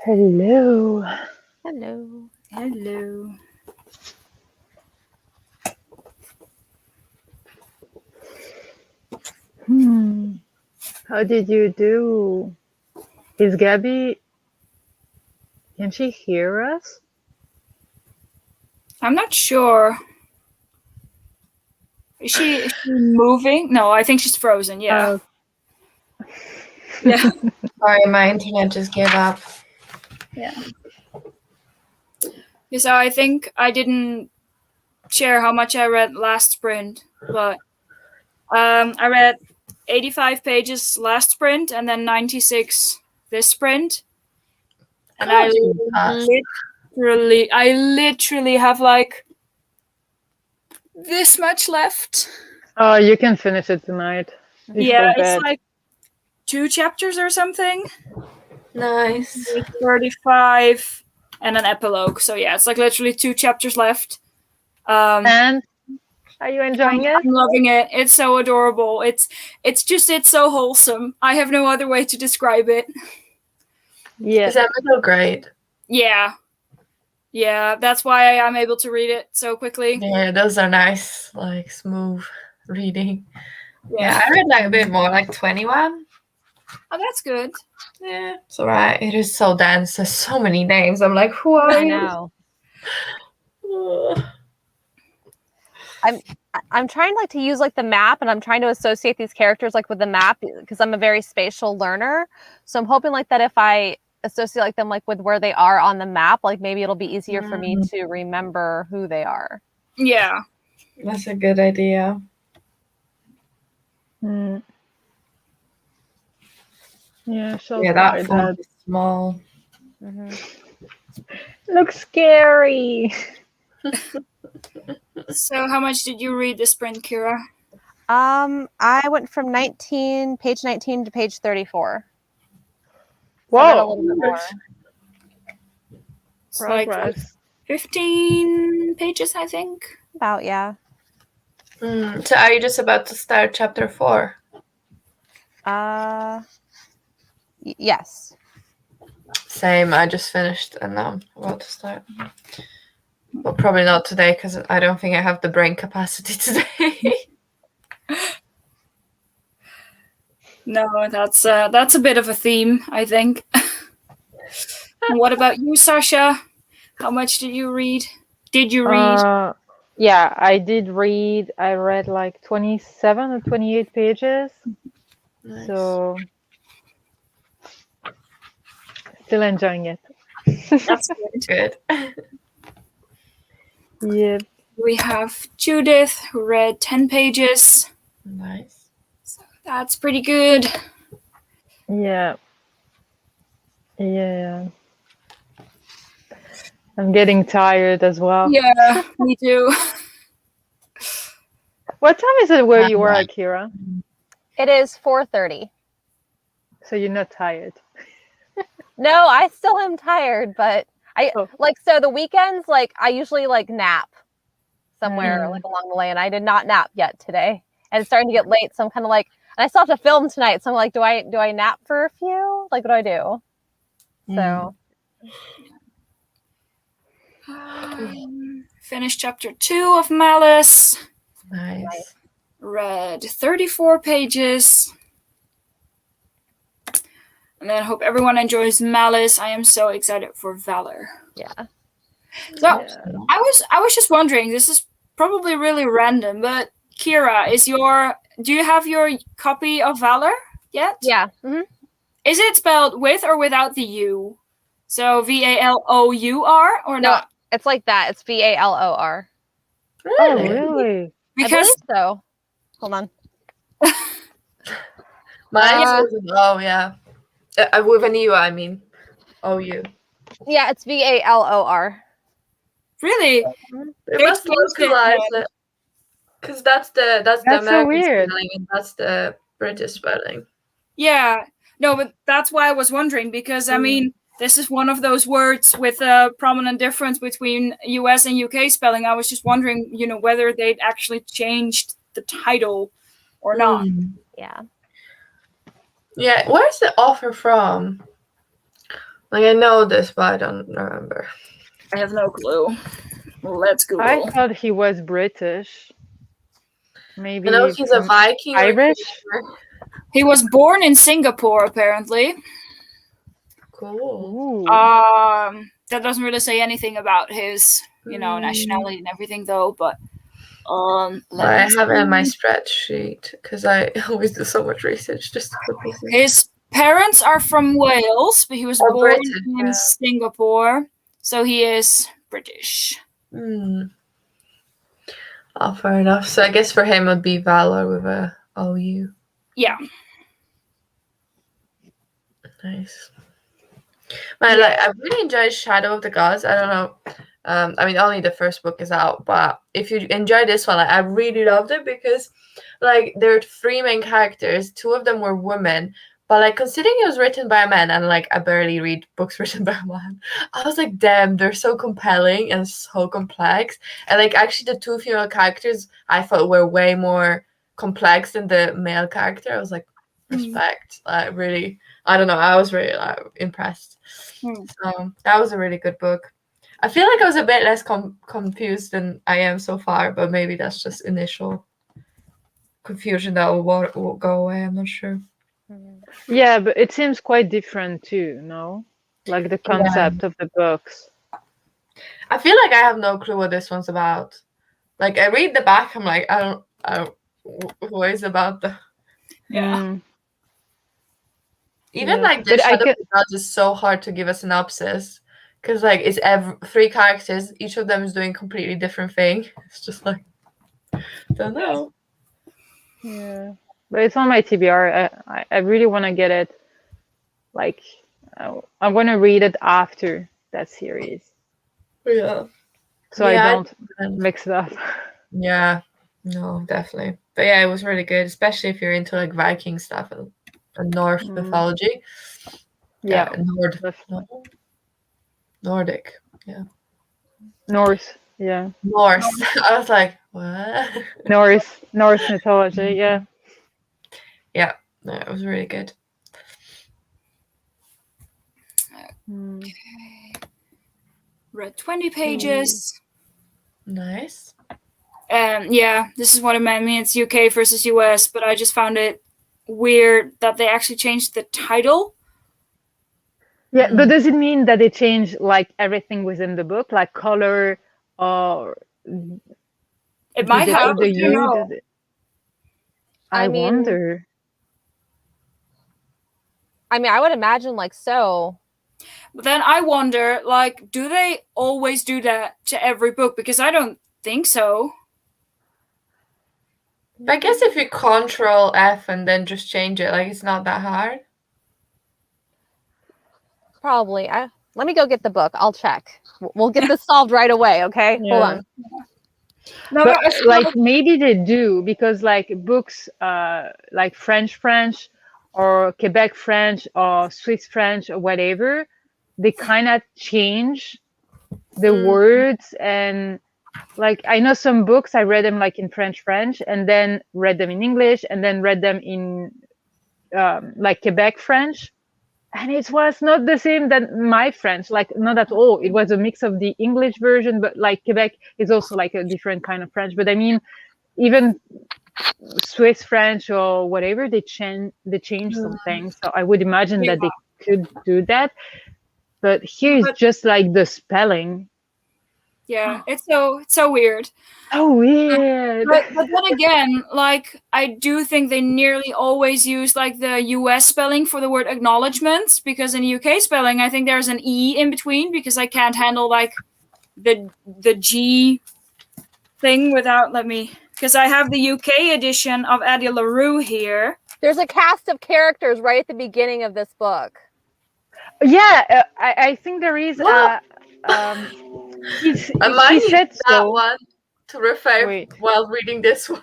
Hello. Hello. Hello. How did you do? Is Gabby? Can she hear us? I'm not sure. Is she moving? No, I think she's frozen. Yeah. Yeah. Sorry, my internet just gave up. Yeah. So I think I didn't share how much I read last sprint, but I read 85 pages last sprint and then 96 this sprint. And I literally have like this much left. Oh, you can finish it tonight. Yeah, it's like 2 chapters or something. Nice. 35 and an epilogue. So yeah, it's like literally 2 chapters left. And are you enjoying it? I'm loving it. It's so adorable. It's so wholesome. I have no other way to describe it. Yeah. Is that middle grade? Yeah. Yeah, that's why I'm able to read it so quickly. Yeah, those are nice, like smooth reading. Yeah, I read like a bit more, like 21. Oh, that's good. Yeah, it's alright. It is so dense. There's so many names. I'm like, who are you? I know. I'm trying like to use like the map, and I'm trying to associate these characters like with the map because I'm a very spatial learner. So I'm hoping like that if I associate like them like with where they are on the map, like maybe it'll be easier for me to remember who they are. Yeah. That's a good idea. Yeah, Yeah, that font is small. Looks scary. So how much did you read this sprint, Kira? I went from page 19 to page 34. Whoa. So I read a little bit more. It's like 15 pages, I think. About, yeah. So are you just about to start chapter 4? Yes. Same. I just finished and now I'm about to start. Well, probably not today because I don't think I have the brain capacity today. No, that's a bit of a theme, I think. What about you, Sasha? How much did you read? Did you read? Yeah, I did read. I read like 27 or 28 pages. Nice. So still enjoying it. That's good. Yeah. We have Judith, who read 10 pages. Nice. So that's pretty good. Yeah. Yeah. I'm getting tired as well. Yeah, me too. What time is it where you are, Kira? It is 4:30. So you're not tired? No, I still am tired, but so the weekends, like I usually like nap somewhere like along the way, and I did not nap yet today. And it's starting to get late, so I'm kind of like, and I still have to film tonight, so I'm like, do I nap for a few? Like, what do I do? So Finished chapter 2 of Malice. Nice. Read 34 pages. And then I hope everyone enjoys Malice. I am so excited for Valor. Yeah. So I was just wondering, this is probably really random, but Kira, do you have your copy of Valor yet? Yeah. Mm-hmm. Is it spelled with or without the U? So VALOUR or No, not? it's like that. It's VALOR. Really? Oh, really? Because I believe so. Hold on. Mine is yeah. With an U, I mean. OU. Yeah, it's VALOR. Really? They must localize it. Because that's the American so weird. spelling and that's the British spelling. Yeah. No, but that's why I was wondering, because I mean, this is one of those words with a prominent difference between US and UK spelling. I was just wondering, whether they'd actually changed the title or not. Yeah. Yeah, where's the author from? Like I know this, but I don't remember. I have no clue. Let's Google. I thought he was British. Maybe I know he's a Viking. Irish. He was born in Singapore, apparently. Cool. Ooh. That doesn't really say anything about his, nationality and everything, though. But I have it in my spreadsheet because I always do so much research just to put this in. His parents are from Wales, but he was born British, in Singapore, so he is British. Oh, fair enough. So I guess for him it would be Valor with a OU. Yeah. Nice. I really enjoyed Shadow of the Gods. I don't know. I mean, only the first book is out, but if you enjoy this one, I really loved it because, there are 3 main characters. 2 of them were women, but considering it was written by a man, and I barely read books written by a man, I was like, damn, they're so compelling and so complex. And actually, the 2 female characters I thought were way more complex than the male character. I was like, respect. Really, I don't know. I was really impressed. So that was a really good book. I feel like I was a bit less confused than I am so far, but maybe that's just initial confusion that will go away. I'm not sure. Yeah, but it seems quite different too, no? Like the concept of the books. I feel like I have no clue what this one's about. I read the back, I'm like, I don't what is about the... Yeah. Even the Shadow of the Gods is so hard to give a synopsis because it's 3 characters, each of them is doing a completely different thing. It's just don't know. Yeah, but it's on my TBR. I really want to get it. I want to read it after that series. Yeah. So I don't mix it up. Yeah. No, definitely. But yeah, it was really good, especially if you're into Viking stuff and Norse mythology. Yeah. Nordic. Yeah. Norse. Yeah. Norse. I was like, what? Norse mythology. Yeah. Yeah. No, it was really good. Okay. Read 20 pages. Nice. Yeah, this is what it meant. I mean, it's UK versus US, but I just found it weird that they actually changed the title. Yeah, but does it mean that they changed everything within the book, like color, or it might have? I wonder. I mean, I would imagine so. But then I wonder, do they always do that to every book? Because I don't think so. I guess if you Control F and then just change it, it's not that hard. Probably. Let me go get the book. I'll check. We'll get this solved right away. Okay, hold on. No, but maybe they do because books, French or Quebec French or Swiss French or whatever, they kind of change the words. And I know some books, I read them in French and then read them in English and then read them in Quebec French. And it was not the same than my French, not at all. It was a mix of the English version, but Quebec is also a different kind of French. But I mean, even Swiss French or whatever, they change some things. So I would imagine that they could do that. But here is just the spelling. Yeah, it's so weird. Oh, weird. But then again, I do think they nearly always use the US spelling for the word acknowledgements, because in UK spelling, I think there's an E in between because I can't handle the G thing without because I have the UK edition of Adia LaRue here. There's a cast of characters right at the beginning of this book. Yeah, I think there is. He said that so. one to refer while reading this one.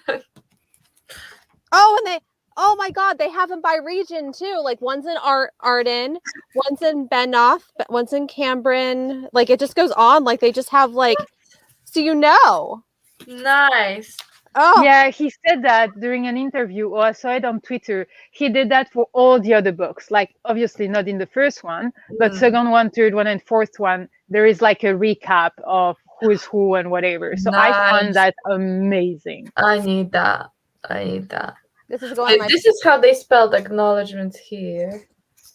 Oh my God, they have them by region too. One's in Arden, one's in Benoff, one's in Cambrin. It just goes on. They just have so Nice. Oh, Yeah, he said that during an interview, or I saw it on Twitter. He did that for all the other books. Like, obviously not in the first one, but second one, third one, and fourth one, there is like a recap of who is who and whatever. So I found Nice. that amazing. I need that. I need that. this is going to my. This is how they spelled acknowledgement here.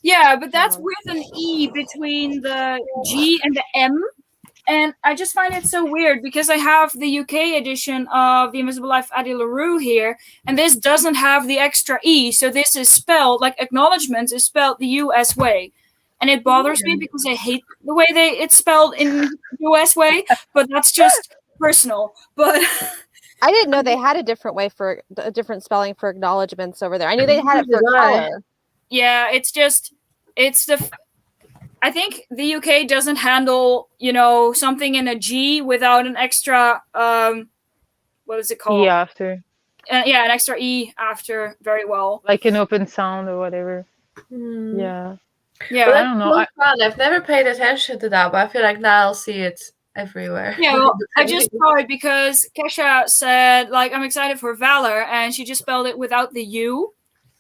Yeah, but that's with an E between the G and the M. And I just find it so weird because I have the UK edition of The Invisible Life of Addie LaRue here, and this doesn't have the extra E. So this is spelled, like acknowledgements is spelled the US way. And it bothers me because I hate the way it's spelled in the US way, but that's just personal. But I didn't know they had a different way for a different spelling for acknowledgements over there. I knew they had it for color. Yeah, it's I think the UK doesn't handle, something in a G without an extra, what is it called? E after. Yeah, an extra E after very well. Like an open sound or whatever. Mm. Yeah. Yeah. Well, I don't know. fun. I've never paid attention to that, but I feel like now I'll see it everywhere. Yeah, well, I just saw it because Kesha said, like, I'm excited for Valor, and she just spelled it without the U.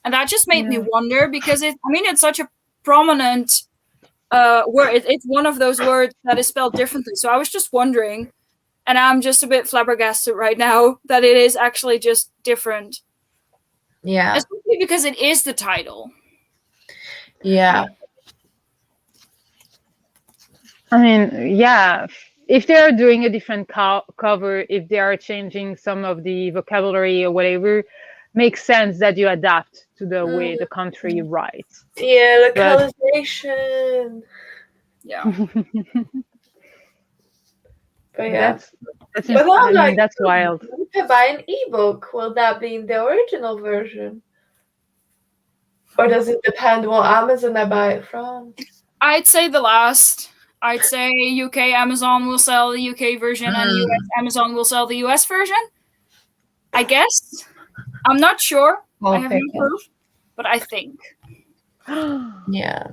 And that just made me wonder because it's such a prominent word. It's one of those words that is spelled differently. So I was just wondering, and I'm just a bit flabbergasted right now that it is actually just different. Yeah. Especially because it is the title. Yeah. I mean, yeah. If they are doing a different cover, if they are changing some of the vocabulary or whatever, makes sense that you adapt to the way the country writes. Yeah, localization. Yeah. But yeah. That's wild. If I buy an ebook, will that be in the original version? Or does it depend what Amazon I buy it from? I'd say the last. I'd say UK Amazon will sell the UK version and US Amazon will sell the US version. I guess. I'm not sure. I have no proof, but I think. Yeah.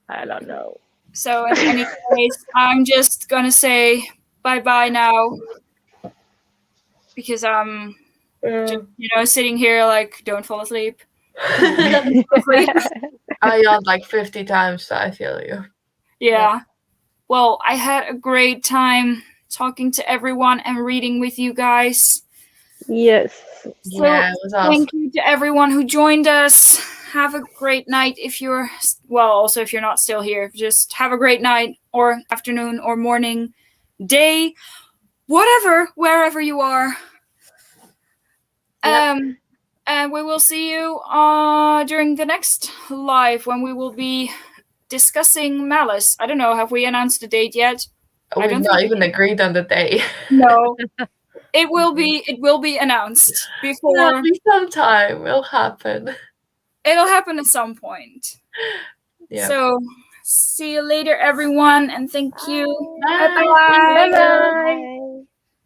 I don't know. So in any case, I'm just gonna say bye-bye now. Because I'm just, sitting here like, don't fall asleep. I yawned like 50 times, so I feel you. Yeah. Well, I had a great time talking to everyone and reading with you guys. Yes. So Yeah, it was awesome. Thank you to everyone who joined us. Have a great night if you're not still here. Just have a great night or afternoon or morning, day, whatever, wherever you are. Yep. And we will see you during the next live when we will be discussing Malice. I don't know, have we announced the date yet? We've not even agreed on the day. No. It will be announced before. It'll be sometime. It'll happen. It'll happen at some point. Yeah. So see you later, everyone, and thank you. Bye. Bye-bye. Bye-bye.